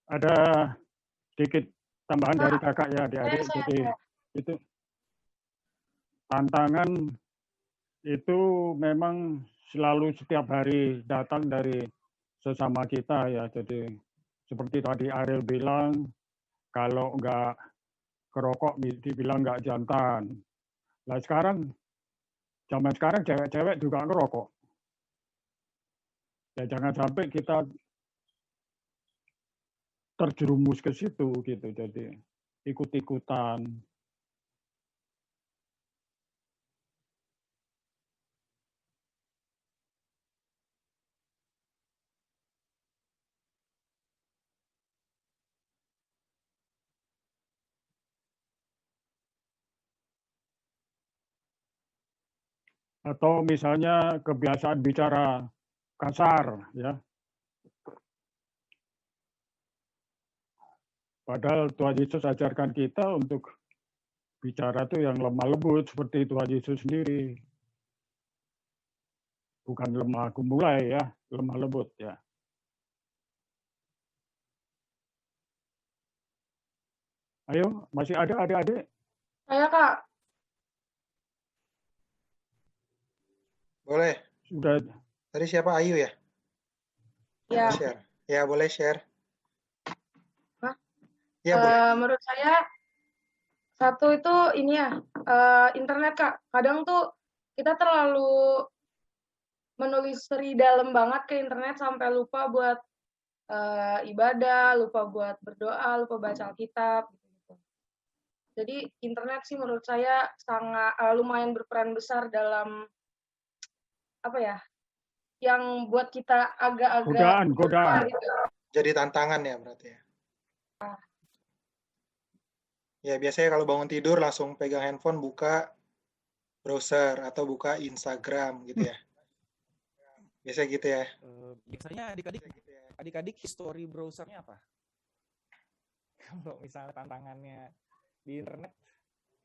ada sedikit tambahan dari kakak ya adik-adik. Jadi itu tantangan itu memang selalu setiap hari datang dari sesama kita ya. Jadi seperti tadi Ariel bilang, kalau nggak kerokok dibilang nggak jantan. Nah sekarang, zaman sekarang cewek-cewek juga ngerokok. Ya jangan sampai kita terjerumus ke situ gitu. Jadi ikut-ikutan. Atau misalnya kebiasaan bicara kasar ya. Padahal Tuhan Yesus ajarkan kita untuk bicara tuh yang lemah lembut seperti Tuhan Yesus sendiri. Bukan lemah gemulai ya, lemah lembut ya. Ayo, masih ada adik-adik? Saya Kak. Boleh. Sudah. Tadi siapa? Ayu ya? Ya. Share. Ya, boleh share. Hah? Ya, boleh. Menurut saya satu itu ini ya, internet Kak. Kadang tuh kita terlalu menelusuri dalam banget ke internet sampai lupa buat ibadah, lupa buat berdoa, lupa baca Alkitab. Gitu. Jadi internet sih menurut saya sangat lumayan berperan besar dalam apa ya, yang buat kita agak-agak godaan. Jadi tantangan ya berarti ya. Ya biasanya kalau bangun tidur langsung pegang handphone, buka browser atau buka Instagram gitu ya. Biasanya gitu ya. Biasanya adik-adik history browsernya apa? Kalau misalnya tantangannya di internet,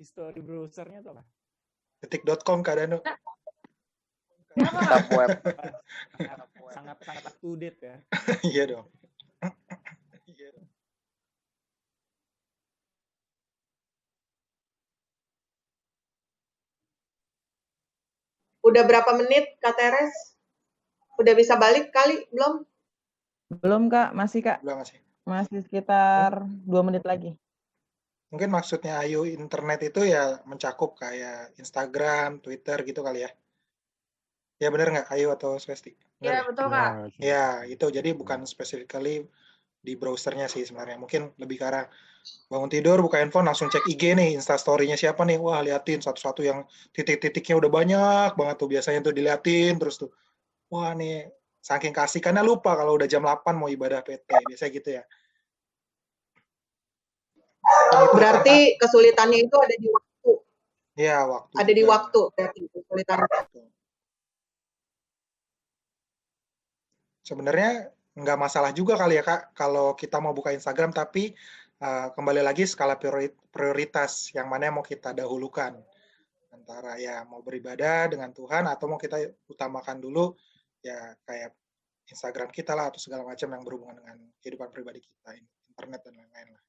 history browsernya itu apa? Detik.com Kak Danu. Dark web. Sangat up to date ya. Iya dong. Udah berapa menit Kak Teres? Udah bisa balik kali belum? Belum Kak, masih Kak. Belum masih. Masih sekitar 2 menit lagi. Mungkin maksudnya Ayu internet itu ya mencakup kayak Instagram, Twitter gitu kali ya. Ya benar nggak Ayu atau Swesti? Iya betul Kak. Ya itu jadi bukan specifically di browsernya sih sebenarnya. Mungkin lebih ke arah bangun tidur, buka handphone, langsung cek IG nih, Instastory-nya siapa nih. Wah liatin satu-satu yang titik-titiknya udah banyak banget tuh. Biasanya tuh diliatin terus tuh. Wah nih saking kasihkannya lupa kalau udah jam 8 mau ibadah PT. Biasanya gitu ya. Berarti kesulitannya itu ada di waktu. Iya waktu. Ada di waktu berarti kesulitannya. Sebenarnya nggak masalah juga kali ya Kak, kalau kita mau buka Instagram, tapi kembali lagi skala prioritas yang mana yang mau kita dahulukan. Antara ya mau beribadah dengan Tuhan atau mau kita utamakan dulu ya kayak Instagram kita lah atau segala macam yang berhubungan dengan kehidupan pribadi kita, internet dan lain-lain lah.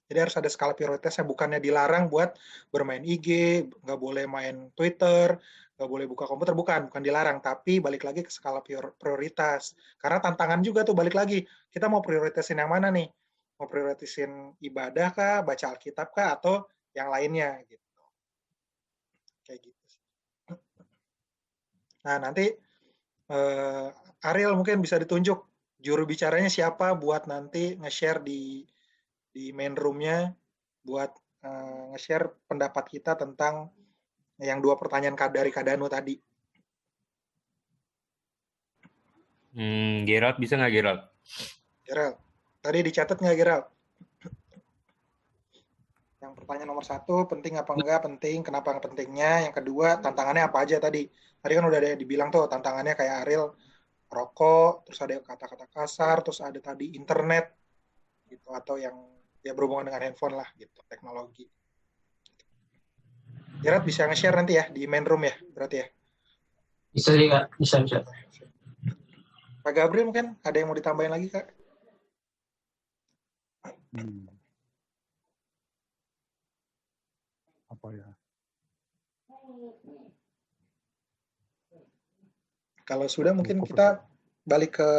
Jadi harus ada skala prioritasnya, bukannya dilarang buat bermain IG, nggak boleh main Twitter, nggak boleh buka komputer, bukan dilarang, tapi balik lagi ke skala prioritas. Karena tantangan juga tuh balik lagi, kita mau prioritasin yang mana nih? Mau prioritasin ibadah kah, baca Alkitab kah, atau yang lainnya gitu. Kayak gitu. Nah nanti Ariel mungkin bisa ditunjuk juru bicaranya siapa buat nanti nge-share di main room-nya buat nge-share pendapat kita tentang yang 2 pertanyaan dari Kak Danu tadi. Gerald bisa nggak Gerald? Gerald, tadi dicatat nggak Gerald? Yang pertanyaan nomor 1, penting apa enggak? Penting, kenapa pentingnya? Yang kedua, tantangannya apa aja tadi? Tadi kan udah ada dibilang tuh tantangannya kayak Ariel, rokok, terus ada kata-kata kasar, terus ada tadi internet, gitu, atau yang ya berhubungan dengan handphone lah, gitu, teknologi. Gerard bisa nge-share nanti ya di main room ya, berarti ya? Bisa sih Kak, bisa. Pak Gabriel mungkin ada yang mau ditambahin lagi Kak? Apa ya? Kalau sudah mungkin kita balik ke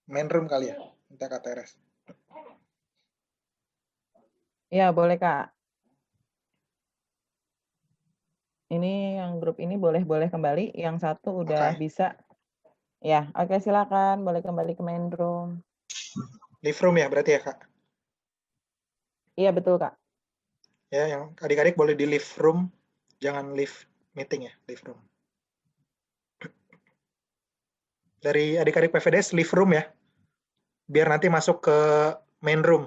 main room kali ya, minta Kak Teres. Iya, boleh Kak. Ini yang grup ini boleh kembali, yang satu udah bisa. Ya, oke silakan, boleh kembali ke main room. Live room ya berarti ya Kak? Iya betul Kak. Ya, yang adik-adik boleh di live room, jangan live meeting ya, live room. Dari adik-adik PVDS live room ya, biar nanti masuk ke main room.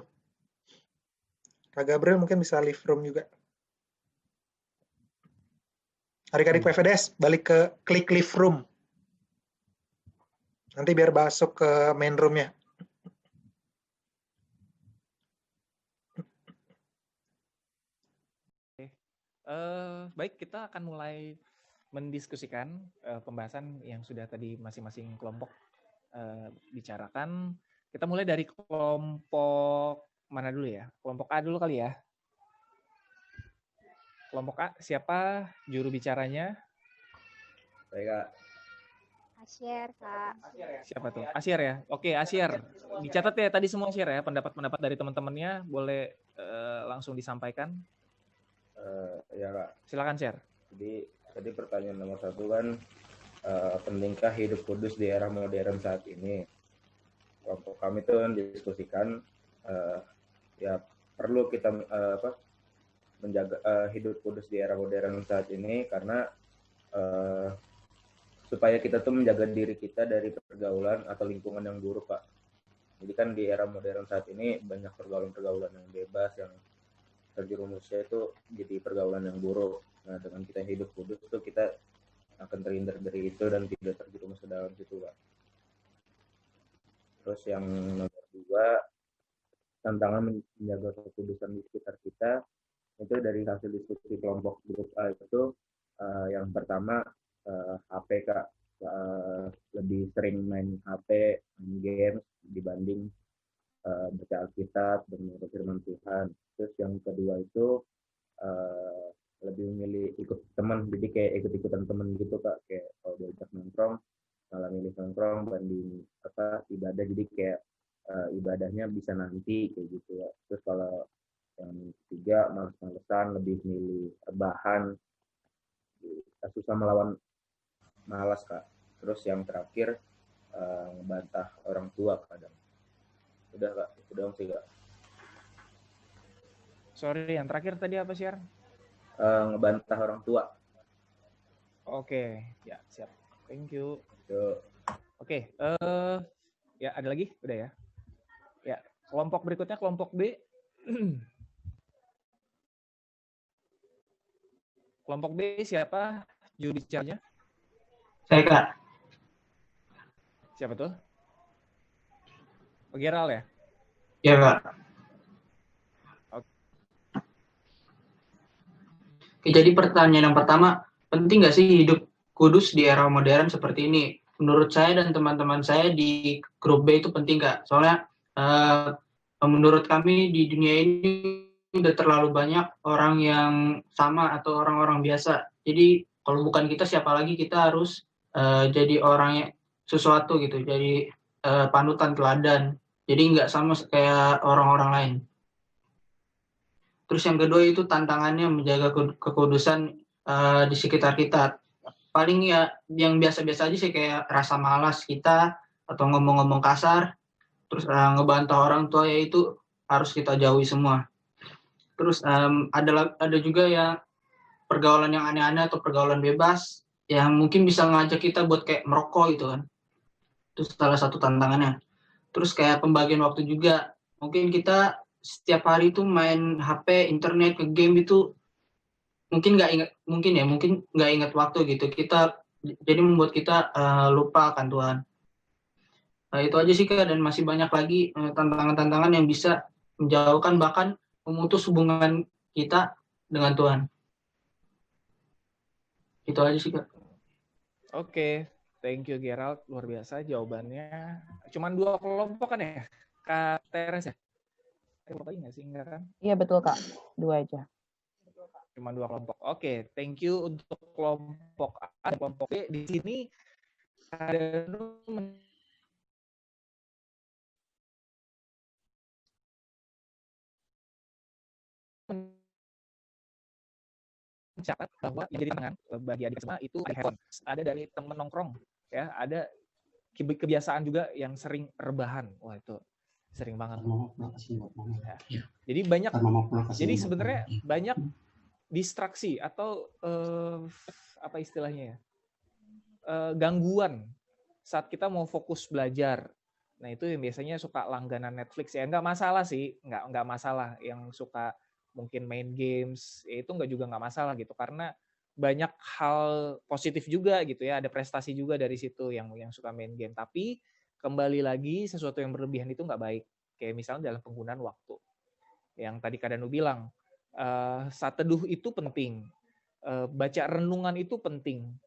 Kak Gabriel mungkin bisa live room juga. Adik-adik PVDS balik ke klik live room. Nanti biar masuk ke main room-nya. Baik, kita akan mulai mendiskusikan pembahasan yang sudah tadi masing-masing kelompok bicarakan. Kita mulai dari kelompok mana dulu ya? Kelompok A dulu kali ya. Kelompok A, siapa juru bicaranya? Baik, Kak. Asyar, Kak. Siapa tuh? Asyar ya? Oke, Asyar. Dicatat ya tadi semua Asyar ya, pendapat-pendapat dari teman-temannya boleh langsung disampaikan. Ya, Kak. Silakan, Asyar. Jadi tadi pertanyaan nomor 1 kan, pentingkah hidup kudus di era modern saat ini? Kelompok kami tuh mendiskusikan ya perlu kita menjaga hidup kudus di era modern saat ini karena supaya kita tuh menjaga diri kita dari pergaulan atau lingkungan yang buruk, Pak. Jadi kan di era modern saat ini banyak pergaulan-pergaulan yang bebas, yang terjerumusnya itu jadi pergaulan yang buruk. Nah, dengan kita hidup kudus tuh kita akan terhindar dari itu dan tidak terjerumus ke dalam situ, Pak. Terus yang nomor 2, tantangan menjaga kekudusan di sekitar kita, itu dari hasil diskusi kelompok grup A itu yang pertama HP, Kak. Lebih sering main HP, main games dibanding baca Alkitab dan membaca firman Tuhan. Terus yang kedua itu lebih memilih ikut teman, jadi kayak ikut-ikutan teman gitu, Kak. Kayak kalau diajak nongkrong malah milih nongkrong banding ibadah, jadi kayak ibadahnya bisa nanti kayak gitu ya. Terus kalau yang ketiga malas-malesan, lebih milih rebahan, susah melawan malas, Kak. Terus yang terakhir ngebantah orang tua kadang. Udah, Kak, itu doang sih, Kak. Sorry, yang terakhir tadi apa, Syar? Ngebantah orang tua. Oke, ya siap. Thank you. Oke, ya ada lagi? Udah ya? Ya, kelompok berikutnya kelompok B. Kelompok B siapa juru bicaranya? Saya, Kak. Siapa tuh? Geral ya? Ya, Kak. Oke, jadi pertanyaan yang pertama, penting nggak sih hidup kudus di era modern seperti ini? Menurut saya dan teman-teman saya di grup B itu penting, Kak. Soalnya menurut kami di dunia ini udah terlalu banyak orang yang sama atau orang-orang biasa. Jadi kalau bukan kita, siapa lagi? Kita harus jadi orang yang sesuatu gitu, jadi panutan, teladan. Jadi nggak sama kayak orang-orang lain. Terus yang kedua itu tantangannya menjaga kekudusan di sekitar kita. Paling ya yang biasa-biasa aja sih, kayak rasa malas kita atau ngomong-ngomong kasar. Terus ngebantah orang tua, ya itu harus kita jauhi semua. Terus ada juga ya pergaulan yang aneh-aneh atau pergaulan bebas yang mungkin bisa ngajak kita buat kayak merokok gitu kan. Itu salah satu tantangannya. Terus kayak pembagian waktu juga. Mungkin kita setiap hari itu main HP, internet, ke game itu mungkin nggak ingat waktu gitu. Jadi membuat kita lupa akan Tuhan. Nah, itu aja sih, Kak, dan masih banyak lagi tantangan-tantangan yang bisa menjauhkan bahkan memutus hubungan kita dengan Tuhan. Itu aja sih, Kak. Oke, thank you Gerald, luar biasa jawabannya. Cuman 2 kelompok kan ya, Kak Teres ya? kelompok lagi nggak sih? Enggak kan? Iya betul Kak, 2 aja. Cuma 2 kelompok. Oke, thank you untuk kelompok A dan kelompok B. Di sini ada mencatat bahwa yang jadi tantangan bagi adik semua itu ada handphone, ada dari temen nongkrong, ya, ada kebiasaan juga yang sering rebahan. Wah itu sering banget. Ya. Jadi banyak, jadi sebenarnya banyak distraksi atau apa istilahnya ya, gangguan saat kita mau fokus belajar. Nah itu yang biasanya suka langganan Netflix ya, nggak masalah sih, nggak masalah yang suka mungkin main games, ya itu juga nggak masalah gitu, karena banyak hal positif juga gitu ya, ada prestasi juga dari situ yang suka main game. Tapi kembali lagi sesuatu yang berlebihan itu nggak baik, kayak misalnya dalam penggunaan waktu. Yang tadi Kak Danu bilang, saat teduh itu penting, baca renungan itu penting.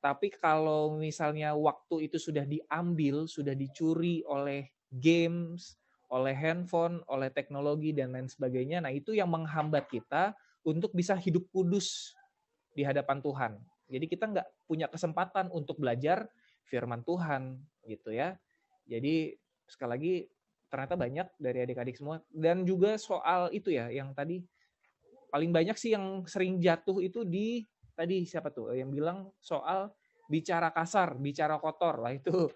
Tapi kalau misalnya waktu itu sudah diambil, sudah dicuri oleh games, oleh handphone, oleh teknologi, dan lain sebagainya, nah itu yang menghambat kita untuk bisa hidup kudus di hadapan Tuhan. Jadi kita nggak punya kesempatan untuk belajar firman Tuhan, gitu ya. Jadi sekali lagi, ternyata banyak dari adik-adik semua. Dan juga soal itu ya, yang tadi, paling banyak sih yang sering jatuh itu di, tadi siapa tuh, yang bilang soal bicara kasar, bicara kotor. Lah itu,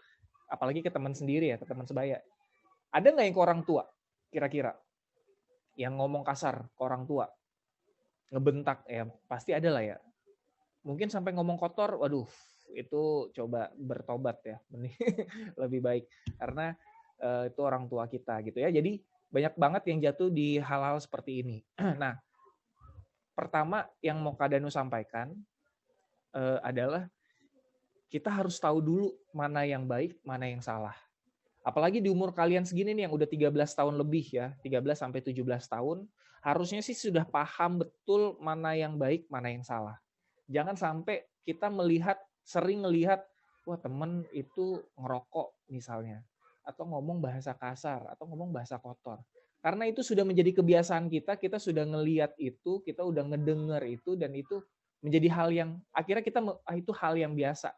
apalagi ke teman sendiri ya, ke teman sebaya. Ada nggak yang ke orang tua, kira-kira? Yang ngomong kasar ke orang tua? Ngebentak, ya pasti ada lah ya. Mungkin sampai ngomong kotor, waduh, itu coba bertobat ya. Lebih baik. Karena itu orang tua kita gitu ya. Jadi banyak banget yang jatuh di hal-hal seperti ini. Nah, pertama yang mau Kak Danu sampaikan adalah kita harus tahu dulu mana yang baik, mana yang salah. Apalagi di umur kalian segini nih yang udah 13 tahun lebih ya, 13 sampai 17 tahun, harusnya sih sudah paham betul mana yang baik, mana yang salah. Jangan sampai kita sering melihat, wah temen itu ngerokok misalnya, atau ngomong bahasa kasar, atau ngomong bahasa kotor. Karena itu sudah menjadi kebiasaan kita sudah ngelihat itu, kita udah ngedenger itu, dan itu menjadi hal yang, akhirnya kita, itu hal yang biasa.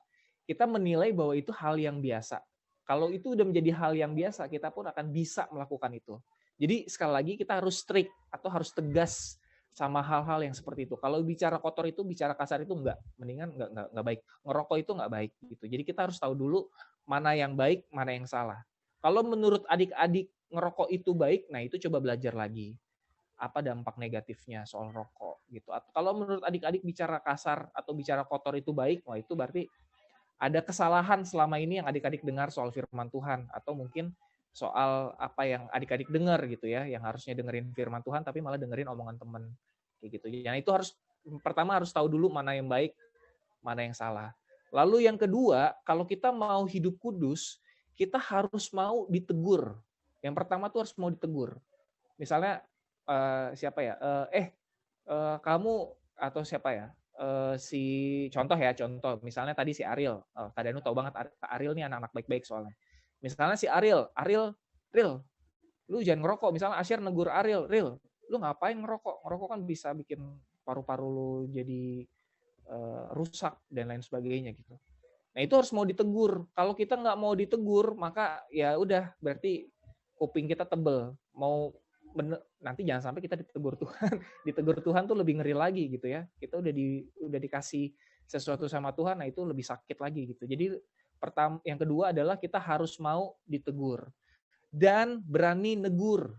Kita menilai bahwa itu hal yang biasa. Kalau itu udah menjadi hal yang biasa, kita pun akan bisa melakukan itu. Jadi sekali lagi kita harus strict atau harus tegas sama hal-hal yang seperti itu. Kalau bicara kotor itu, bicara kasar itu mendingan enggak baik. Ngerokok itu enggak baik gitu. Jadi kita harus tahu dulu mana yang baik, mana yang salah. Kalau menurut adik-adik ngerokok itu baik, nah itu coba belajar lagi. Apa dampak negatifnya soal rokok gitu. Atau kalau menurut adik-adik bicara kasar atau bicara kotor itu baik, wah itu berarti ada kesalahan selama ini yang adik-adik dengar soal firman Tuhan, atau mungkin soal apa yang adik-adik dengar gitu ya, yang harusnya dengerin firman Tuhan tapi malah dengerin omongan teman kayak gitu. Yang itu pertama harus tahu dulu mana yang baik, mana yang salah. Lalu yang kedua, kalau kita mau hidup kudus, kita harus mau ditegur. Yang pertama tuh harus mau ditegur. Misalnya siapa ya? Kamu atau siapa ya? Contoh misalnya tadi si Ariel, Kak Danu tahu banget Ariel nih anak-anak baik-baik soalnya. Misalnya si Ariel, lu jangan ngerokok. Misalnya Asher negur Ariel, lu ngapain ngerokok? Ngerokok kan bisa bikin paru-paru lu jadi rusak dan lain sebagainya gitu. Nah itu harus mau ditegur. Kalau kita nggak mau ditegur, maka ya udah berarti kuping kita tebel. Nanti jangan sampai kita ditegur Tuhan. Ditegur Tuhan tuh lebih ngeri lagi gitu ya. Kita udah dikasih sesuatu sama Tuhan, nah itu lebih sakit lagi gitu. Jadi yang kedua adalah kita harus mau ditegur dan berani negur,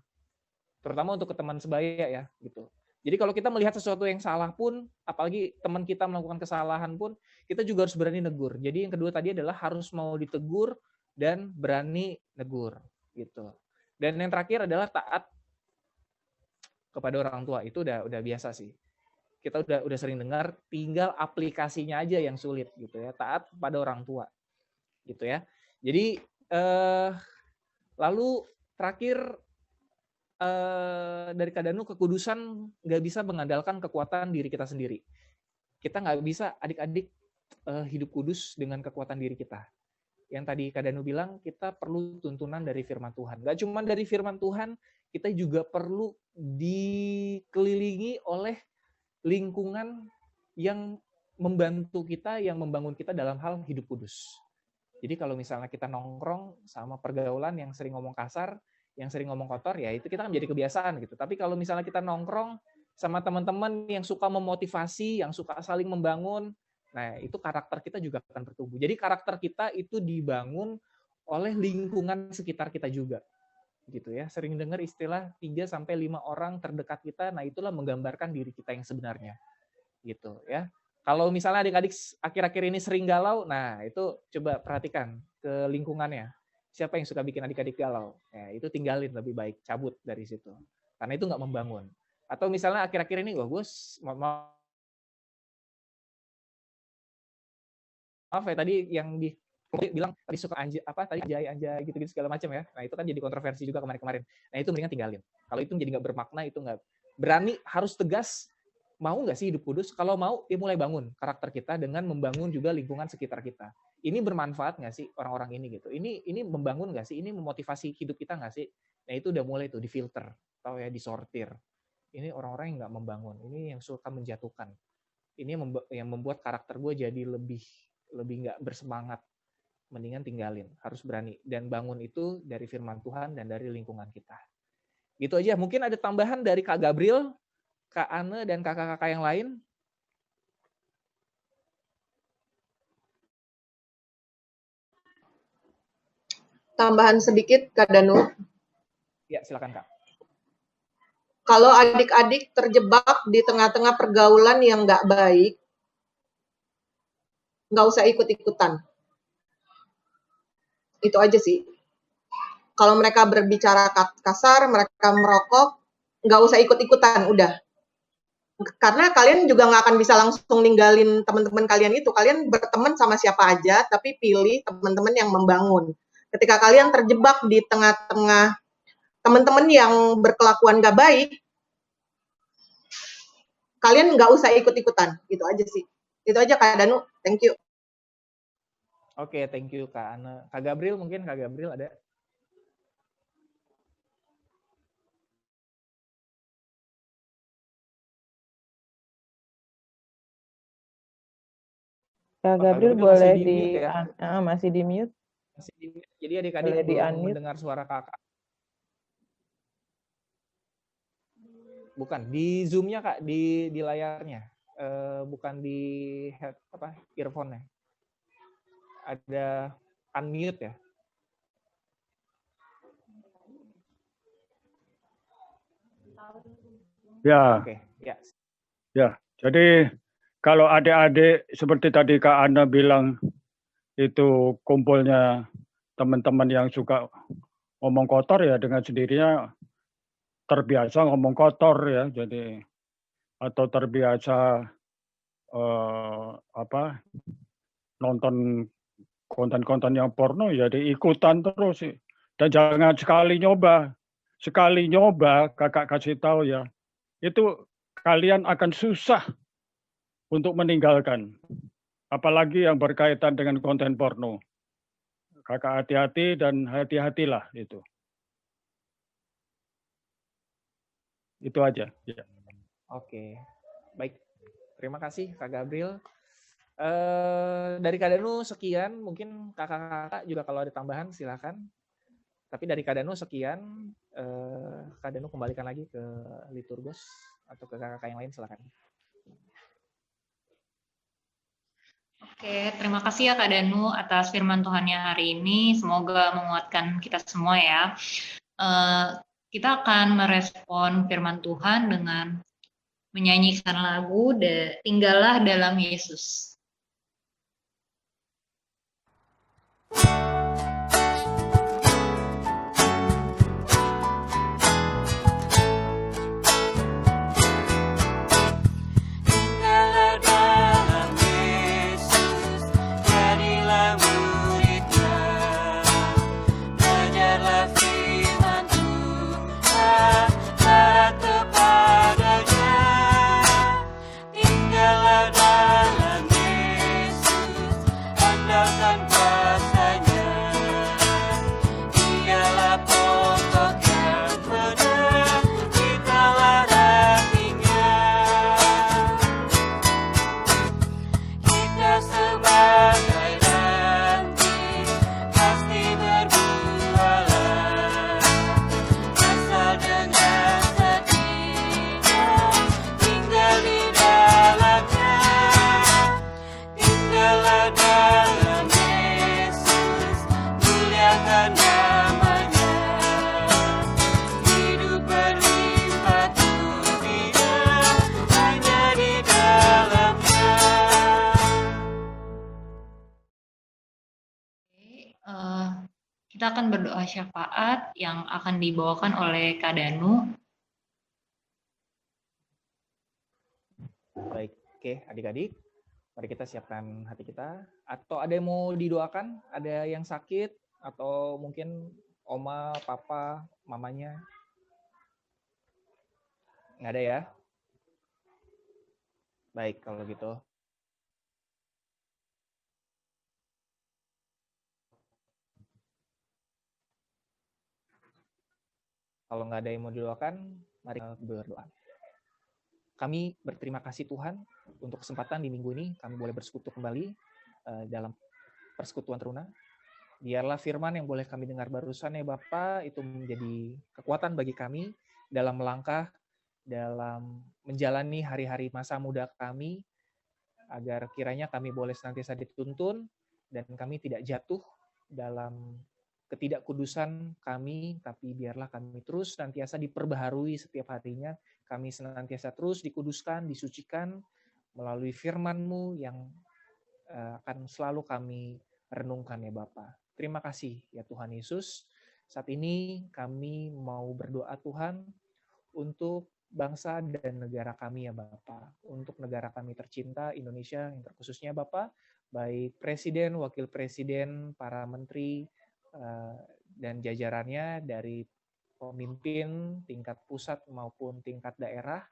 terutama untuk ke teman sebaya ya gitu. Jadi kalau kita melihat sesuatu yang salah pun, apalagi teman kita melakukan kesalahan pun, kita juga harus berani negur. Jadi yang kedua tadi adalah harus mau ditegur dan berani negur gitu. Dan yang terakhir adalah taat kepada orang tua. Itu udah biasa sih. Kita udah sering dengar, tinggal aplikasinya aja yang sulit gitu ya. Taat pada orang tua. Gitu ya. Jadi lalu terakhir dari Kak Danu, kekudusan nggak bisa mengandalkan kekuatan diri kita sendiri. Kita nggak bisa adik-adik hidup kudus dengan kekuatan diri kita. Yang tadi Kak Danu bilang, kita perlu tuntunan dari firman Tuhan. Nggak cuma dari firman Tuhan, kita juga perlu dikelilingi oleh lingkungan yang membantu kita, yang membangun kita dalam hal hidup kudus. Jadi kalau misalnya kita nongkrong sama pergaulan yang sering ngomong kasar, yang sering ngomong kotor, ya itu kita kan menjadi kebiasaan gitu. Tapi kalau misalnya kita nongkrong sama teman-teman yang suka memotivasi, yang suka saling membangun, nah itu karakter kita juga akan bertumbuh. Jadi karakter kita itu dibangun oleh lingkungan sekitar kita juga. Gitu ya. Sering dengar istilah 3-5 orang terdekat kita, nah itulah menggambarkan diri kita yang sebenarnya. Gitu ya. Kalau misalnya adik-adik akhir-akhir ini sering galau, nah itu coba perhatikan ke lingkungannya. Siapa yang suka bikin adik-adik galau? Ya, itu tinggalin lebih baik, cabut dari situ. Karena itu nggak membangun. Atau misalnya akhir-akhir ini, wah gue maaf ya tadi yang bilang tadi suka anjay gitu-gitu segala macam ya. Nah itu kan jadi kontroversi juga kemarin-kemarin. Nah itu mendingan tinggalin. Kalau itu jadi nggak bermakna, itu nggak berani, harus tegas. Mau nggak sih hidup kudus? Kalau mau, ya mulai bangun karakter kita dengan membangun juga lingkungan sekitar kita. Ini bermanfaat nggak sih orang-orang ini gitu? Ini membangun nggak sih? Ini memotivasi hidup kita nggak sih? Nah itu udah mulai tuh difilter, atau ya disortir. Ini orang-orang yang nggak membangun. Ini yang suka menjatuhkan. Ini yang membuat karakter gue jadi lebih nggak bersemangat. Mendingan tinggalin, harus berani. Dan bangun itu dari firman Tuhan dan dari lingkungan kita. Gitu aja. Mungkin ada tambahan dari Kak Gabriel, Kak Anne, dan kakak-kakak yang lain. Tambahan sedikit, Kak Danu. Ya, silakan Kak. Kalau adik-adik terjebak di tengah-tengah pergaulan yang nggak baik, nggak usah ikut-ikutan. Itu aja sih. Kalau mereka berbicara kasar, mereka merokok, nggak usah ikut-ikutan, udah. Karena kalian juga nggak akan bisa langsung ninggalin teman-teman kalian itu. Kalian berteman sama siapa aja, tapi pilih teman-teman yang membangun. Ketika kalian terjebak di tengah-tengah teman-teman yang berkelakuan nggak baik, kalian nggak usah ikut-ikutan. Gitu aja sih. Itu aja Kak Danu. Thank you. Oke, thank you Kak Anne. Kak Gabriel mungkin, Kak Gabriel ada? Kak Gabriel boleh masih di mute. Masih di mute. Jadi adik-adik belum mendengar suara kakak. Bukan di Zoom-nya Kak, di layarnya, bukan di earphone-nya. Ada unmute ya. Ya. Oke, ya. Ya, jadi kalau adik-adik seperti tadi Kak Anna bilang itu kumpulnya teman-teman yang suka ngomong kotor ya dengan sendirinya terbiasa ngomong kotor ya, jadi atau terbiasa nonton konten-konten yang porno ya diikutan terus sih. Dan jangan sekali nyoba kakak kasih tahu ya, itu kalian akan susah untuk meninggalkan, apalagi yang berkaitan dengan konten porno. Kakak hati-hati dan hati-hatilah itu. Itu aja. Ya. Oke, baik. Terima kasih Kak Gabriel. Dari Kak Danu sekian, mungkin kakak-kakak juga kalau ada tambahan silakan. Tapi dari Kak Danu sekian, Kak Danu kembalikan lagi ke Liturgos atau ke kakak yang lain, silakan. Oke, terima kasih ya Kak Danu atas firman Tuhannya hari ini. Semoga menguatkan kita semua ya. Kita akan merespon firman Tuhan dengan menyanyikan lagu Tinggallah dalam Yesus. Tinggallah dalam Yesus, jadilah murid-Nya, belajarlah firman Tuhan, taat kepadanya. Tinggallah dalam Yesus, andalkan kuasa-Nya. Kita akan berdoa syafaat yang akan dibawakan oleh Kak Danu. Baik, oke adik-adik, mari kita siapkan hati kita. Atau ada yang mau didoakan? Ada yang sakit? Atau mungkin oma, papa, mamanya? Nggak ada ya? Baik, kalau gitu. Kalau nggak ada yang mau didoakan, mari kita berdoa. Kami berterima kasih Tuhan untuk kesempatan di minggu ini kami boleh bersekutu kembali dalam persekutuan teruna. Biarlah firman yang boleh kami dengar barusan ya Bapa itu menjadi kekuatan bagi kami dalam melangkah, dalam menjalani hari-hari masa muda kami, agar kiranya kami boleh senantiasa dituntun dan kami tidak jatuh dalam ketidakkudusan kami, tapi biarlah kami terus senantiasa diperbaharui setiap harinya. Kami senantiasa terus dikuduskan, disucikan melalui firman-Mu yang akan selalu kami renungkan ya Bapa. Terima kasih ya Tuhan Yesus. Saat ini kami mau berdoa Tuhan untuk bangsa dan negara kami ya Bapa. Untuk negara kami tercinta Indonesia yang terkhususnya Bapa, baik Presiden, Wakil Presiden, para Menteri, dan jajarannya dari pemimpin tingkat pusat maupun tingkat daerah.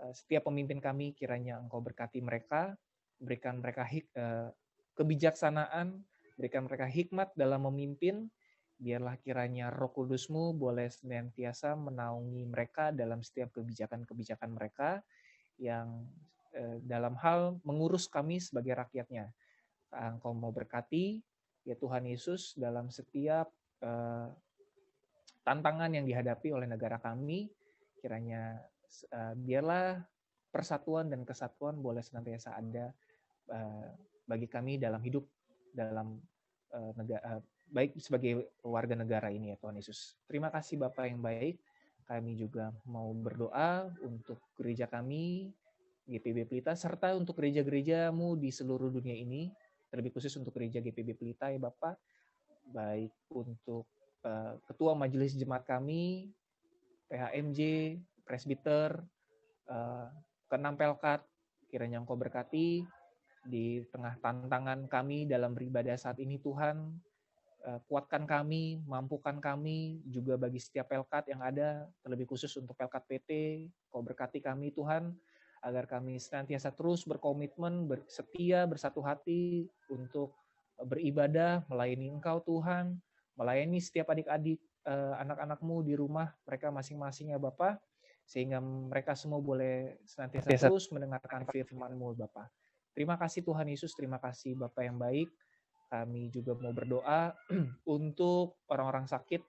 Setiap pemimpin kami kiranya Engkau berkati mereka, berikan mereka kebijaksanaan, berikan mereka hikmat dalam memimpin, biarlah kiranya Roh Kudus-Mu boleh senantiasa menaungi mereka dalam setiap kebijakan-kebijakan mereka yang dalam hal mengurus kami sebagai rakyatnya. Engkau mau berkati ya Tuhan Yesus dalam setiap tantangan yang dihadapi oleh negara kami, kiranya biarlah persatuan dan kesatuan boleh senantiasa ada bagi kami dalam hidup dalam baik sebagai warga negara ini ya Tuhan Yesus. Terima kasih Bapa yang baik. Kami juga mau berdoa untuk gereja kami, GPB Pelita, serta untuk gereja-gereja-Mu di seluruh dunia ini, terlebih khusus untuk gereja GPB Pelita ya Bapak, baik untuk ketua majelis jemaat kami, PHMJ, presbiter, keenam pelkat, kiranya Engkau berkati di tengah tantangan kami dalam beribadah saat ini Tuhan. Kuatkan kami, mampukan kami, juga bagi setiap pelkat yang ada, terlebih khusus untuk pelkat PT, Kau berkati kami Tuhan, agar kami senantiasa terus berkomitmen, setia, bersatu hati untuk beribadah, melayani Engkau Tuhan, melayani setiap adik-adik, anak-anak-Mu di rumah, mereka masing-masing ya Bapa, sehingga mereka semua boleh senantiasa terus mendengarkan firman-Mu Bapa. Terima kasih Tuhan Yesus, terima kasih Bapa yang baik. Kami juga mau berdoa untuk orang-orang sakit,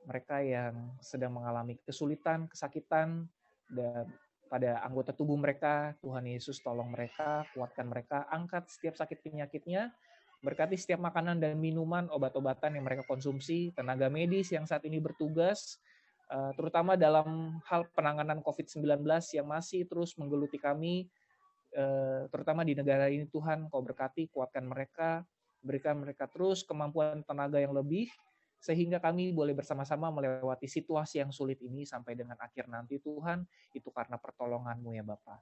mereka yang sedang mengalami kesulitan, kesakitan, dan pada anggota tubuh mereka. Tuhan Yesus tolong mereka, kuatkan mereka, angkat setiap sakit penyakitnya, berkati setiap makanan dan minuman, obat-obatan yang mereka konsumsi, tenaga medis yang saat ini bertugas, terutama dalam hal penanganan COVID-19 yang masih terus menggeluti kami, terutama di negara ini Tuhan, Kau berkati, kuatkan mereka, berikan mereka terus kemampuan tenaga yang lebih, sehingga kami boleh bersama-sama melewati situasi yang sulit ini sampai dengan akhir nanti Tuhan, itu karena pertolongan-Mu ya Bapa.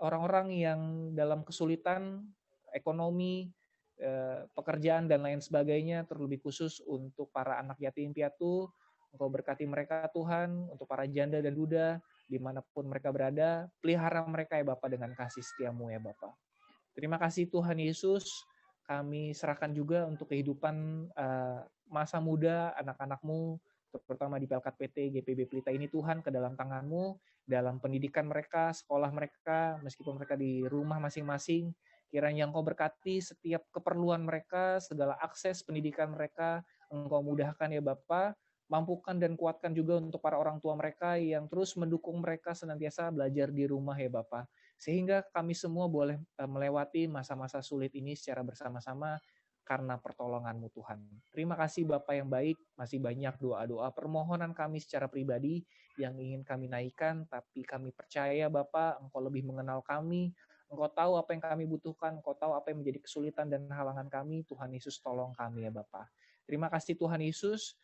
Orang-orang yang dalam kesulitan ekonomi, pekerjaan dan lain sebagainya, terlebih khusus untuk para anak yatim piatu, Engkau berkati mereka Tuhan, untuk para janda dan duda, dimanapun mereka berada, pelihara mereka ya Bapa dengan kasih setia-Mu ya Bapa. Terima kasih Tuhan Yesus, kami serahkan juga untuk kehidupan masa muda anak-anak-Mu, terutama di Pelkat PT GPB Pelita ini Tuhan, ke dalam tangan-Mu, dalam pendidikan mereka, sekolah mereka, meskipun mereka di rumah masing-masing, kiranya Engkau berkati setiap keperluan mereka, segala akses pendidikan mereka, Engkau mudahkan ya Bapa, mampukan dan kuatkan juga untuk para orang tua mereka yang terus mendukung mereka senantiasa belajar di rumah ya Bapa. Sehingga kami semua boleh melewati masa-masa sulit ini secara bersama-sama karena pertolongan-Mu Tuhan. Terima kasih Bapa yang baik, masih banyak doa-doa permohonan kami secara pribadi yang ingin kami naikkan, tapi kami percaya Bapa, Engkau lebih mengenal kami, Engkau tahu apa yang kami butuhkan, Engkau tahu apa yang menjadi kesulitan dan halangan kami, Tuhan Yesus tolong kami ya Bapa. Terima kasih Tuhan Yesus,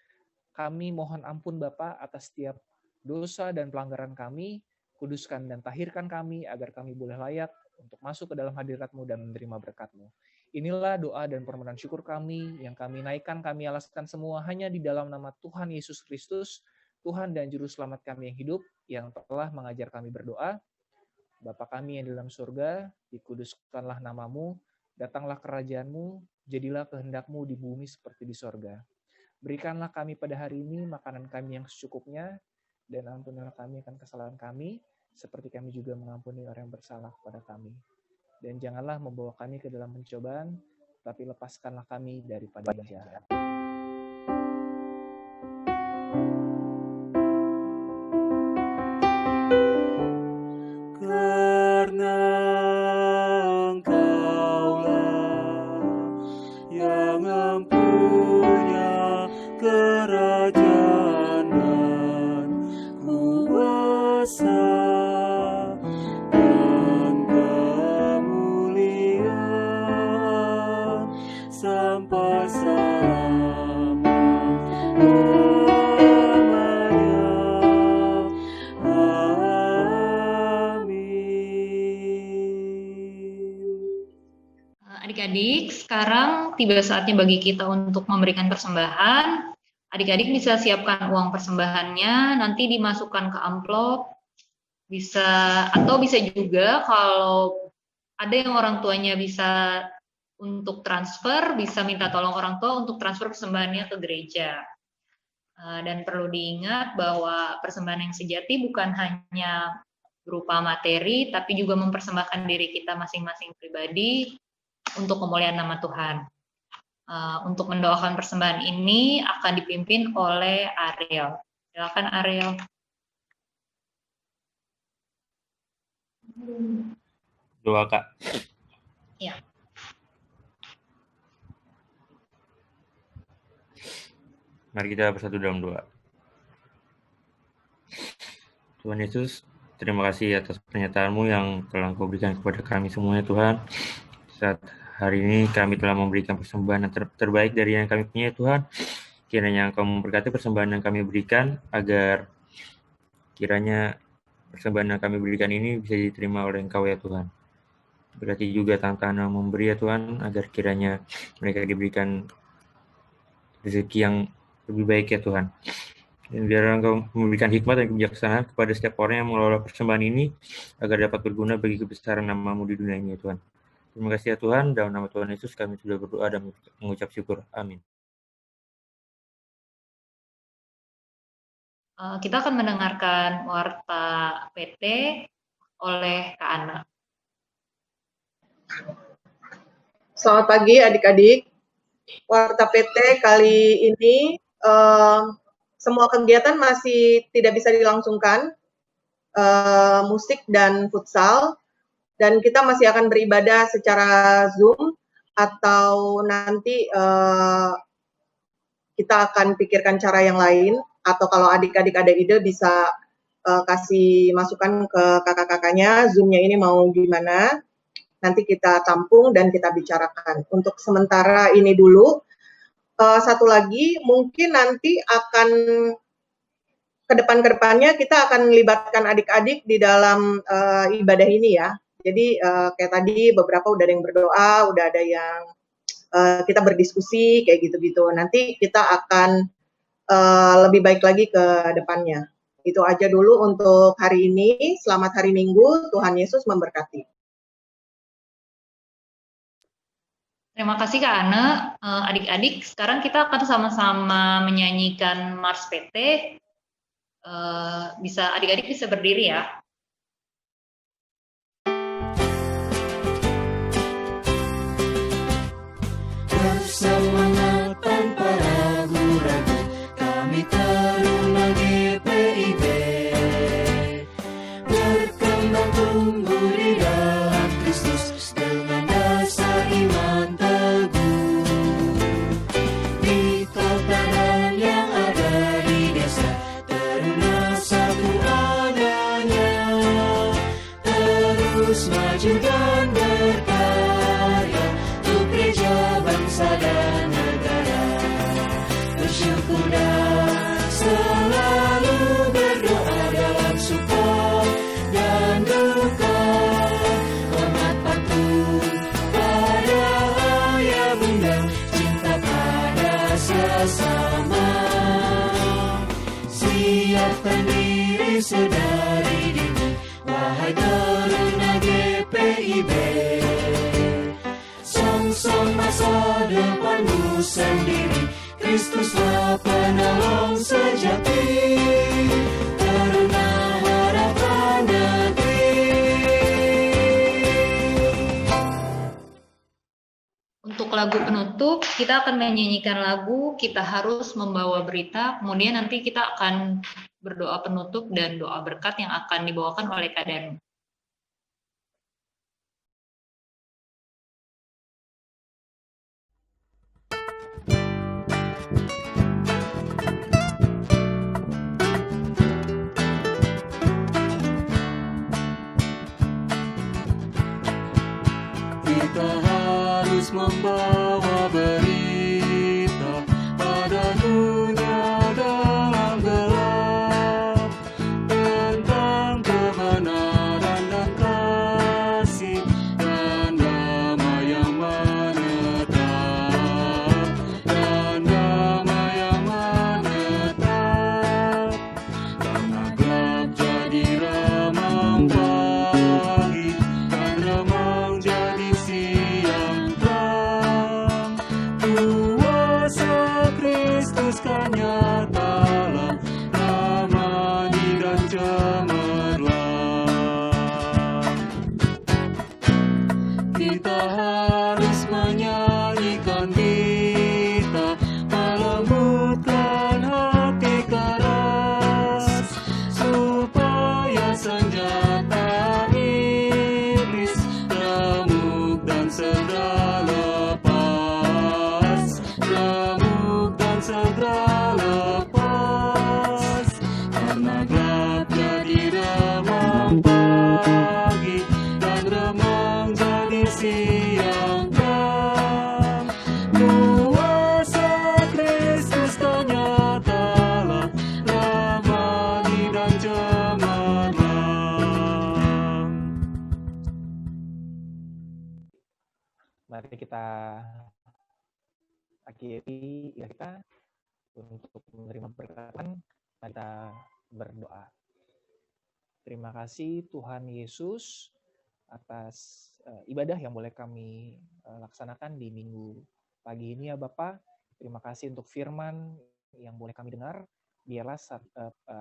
kami mohon ampun Bapa atas setiap dosa dan pelanggaran kami, kuduskan dan tahirkan kami agar kami boleh layak untuk masuk ke dalam hadirat-Mu dan menerima berkat-Mu. Inilah doa dan permohonan syukur kami yang kami naikkan, kami alaskan semua hanya di dalam nama Tuhan Yesus Kristus, Tuhan dan Juru Selamat kami yang hidup, yang telah mengajar kami berdoa. Bapa kami yang di dalam surga, dikuduskanlah nama-Mu, datanglah kerajaan-Mu, jadilah kehendak-Mu di bumi seperti di sorga. Berikanlah kami pada hari ini makanan kami yang secukupnya, dan ampunilah kami akan kesalahan kami, seperti kami juga mengampuni orang yang bersalah kepada kami. Dan janganlah membawa kami ke dalam pencobaan, tapi lepaskanlah kami daripada yang jahat. Karena Engkaulah yang mempunyai kerajaan dan kuasa dan kemuliaan sampai Adik-adik, sekarang tiba saatnya bagi kita untuk memberikan persembahan. Adik-adik bisa siapkan uang persembahannya, nanti dimasukkan ke amplop. Bisa juga kalau ada yang orang tuanya bisa untuk transfer, bisa minta tolong orang tua untuk transfer persembahannya ke gereja. Dan perlu diingat bahwa persembahan yang sejati bukan hanya berupa materi, tapi juga mempersembahkan diri kita masing-masing pribadi untuk kemuliaan nama Tuhan. Untuk mendoakan persembahan ini akan dipimpin oleh Ariel. Silakan Ariel. Doa, Kak. Ya. Mari kita bersatu dalam doa. Tuhan Yesus, terima kasih atas pernyataan-Mu yang telah Engkau berikan kepada kami semuanya, Tuhan. Saat hari ini kami telah memberikan persembahan yang terbaik dari yang kami punya, Tuhan. Kiranya Engkau memberkati persembahan yang kami berikan, agar kiranya persembahan yang kami berikan ini bisa diterima oleh Engkau, ya Tuhan. Berarti juga tantangan yang memberi, ya Tuhan, agar kiranya mereka diberikan rezeki yang lebih baik, ya Tuhan. Dan biar Engkau memberikan hikmat dan kebijaksanaan kepada setiap orang yang mengelola persembahan ini, agar dapat berguna bagi kebesaran nama-Mu di dunia ini, ya Tuhan. Terima kasih ya Tuhan, dalam nama Tuhan Yesus kami sudah berdoa dan mengucap syukur. Amin. Kita akan mendengarkan warta PT oleh Kak Ana. Selamat pagi adik-adik. Warta PT kali ini semua kegiatan masih tidak bisa dilangsungkan, musik dan futsal. Dan kita masih akan beribadah secara Zoom atau nanti kita akan pikirkan cara yang lain, atau kalau adik-adik ada ide bisa kasih masukan ke kakak-kakaknya Zoom-nya ini mau gimana, nanti kita tampung dan kita bicarakan. Untuk sementara ini dulu. Satu lagi, mungkin nanti akan kedepannya kita akan melibatkan adik-adik di dalam ibadah ini ya. Jadi kayak tadi beberapa udah ada yang berdoa, udah ada yang kita berdiskusi kayak gitu-gitu. Nanti kita akan lebih baik lagi ke depannya. Itu aja dulu untuk hari ini. Selamat hari Minggu. Tuhan Yesus memberkati. Terima kasih Kak Ana. Adik-adik, sekarang kita akan sama-sama menyanyikan Mars PT. Adik-adik bisa berdiri ya. Bersemangat tanpa ragu-ragu, kami Taruna GPIB. Berkembang tumbuh di dalam Kristus dengan dasar iman teguh. Di kota dan yang ada di desa, Taruna satu adanya. sedari dini, wahai Taruna GPIB. Sang masa depanmu sendiri, Kristuslah penolong sejati, Taruna harapan negeri. Untuk lagu penutup, kita akan menyanyikan lagu Kita Harus Membawa Berita, kemudian nanti kita akan berdoa penutup dan doa berkat yang akan dibawakan oleh Kak Danu. Kita harus membawa berita pada dunia dalam gelap tentang kebenaran dan kasih dan damai yang menetap, dan damai yang menetap. Karena gelap jadi remang pagi, dan remang jadi siang terang. Kuasa Kristus kan nyatalah, ramani dan cemerlang. Kita harus menyanyikan kita, melembutkan hati keras, supaya senjata iblis remuk dan segera lepas, remuk dan segera lepas. Karena gelap jadi remang pagi, dan remang jadi siang terang. Kuasa Kristus kan nyatalah, ramani dan cemerlang. Mari kita akhiri ya kita untuk menerima berkatan. Kita berdoa. Terima kasih Tuhan Yesus atas ibadah yang boleh kami laksanakan di minggu pagi ini ya Bapa. Terima kasih untuk firman yang boleh kami dengar. Biarlah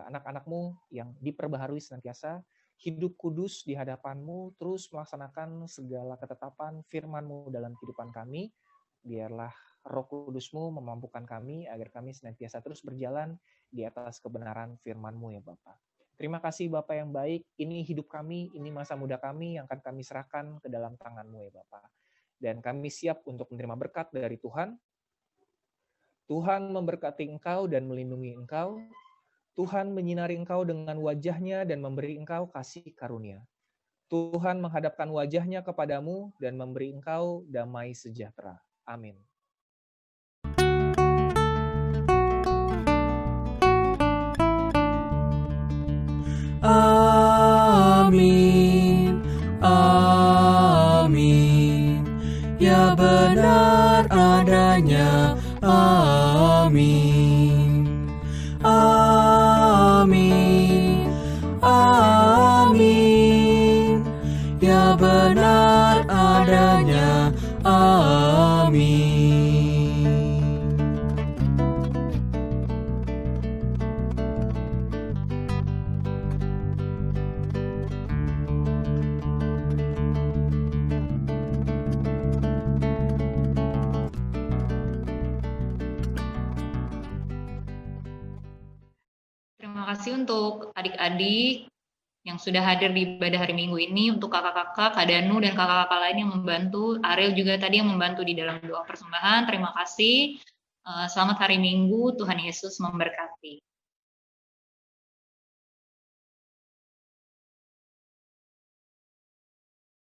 anak-anak-Mu yang diperbaharui senantiasa hidup kudus di hadapan-Mu, terus melaksanakan segala ketetapan firman-Mu dalam kehidupan kami. Biarlah Roh Kudus-Mu memampukan kami agar kami senantiasa terus berjalan di atas kebenaran firman-Mu ya Bapa. Terima kasih Bapa yang baik, ini hidup kami, ini masa muda kami yang akan kami serahkan ke dalam tangan-Mu ya Bapa. Dan kami siap untuk menerima berkat dari Tuhan. Tuhan memberkati engkau dan melindungi engkau. Tuhan menyinari engkau dengan wajah-Nya dan memberi engkau kasih karunia. Tuhan menghadapkan wajah-Nya kepadamu dan memberi engkau damai sejahtera. Amin. Amin, amin, ya benar adanya. Amin, amin, amin, ya benar adanya. Amin. Terima kasih untuk adik-adik yang sudah hadir di ibadah hari Minggu ini, untuk kakak-kakak, Kak Danu, dan kakak-kakak lain yang membantu. Ariel juga tadi yang membantu di dalam doa persembahan. Terima kasih. Selamat hari Minggu, Tuhan Yesus memberkati.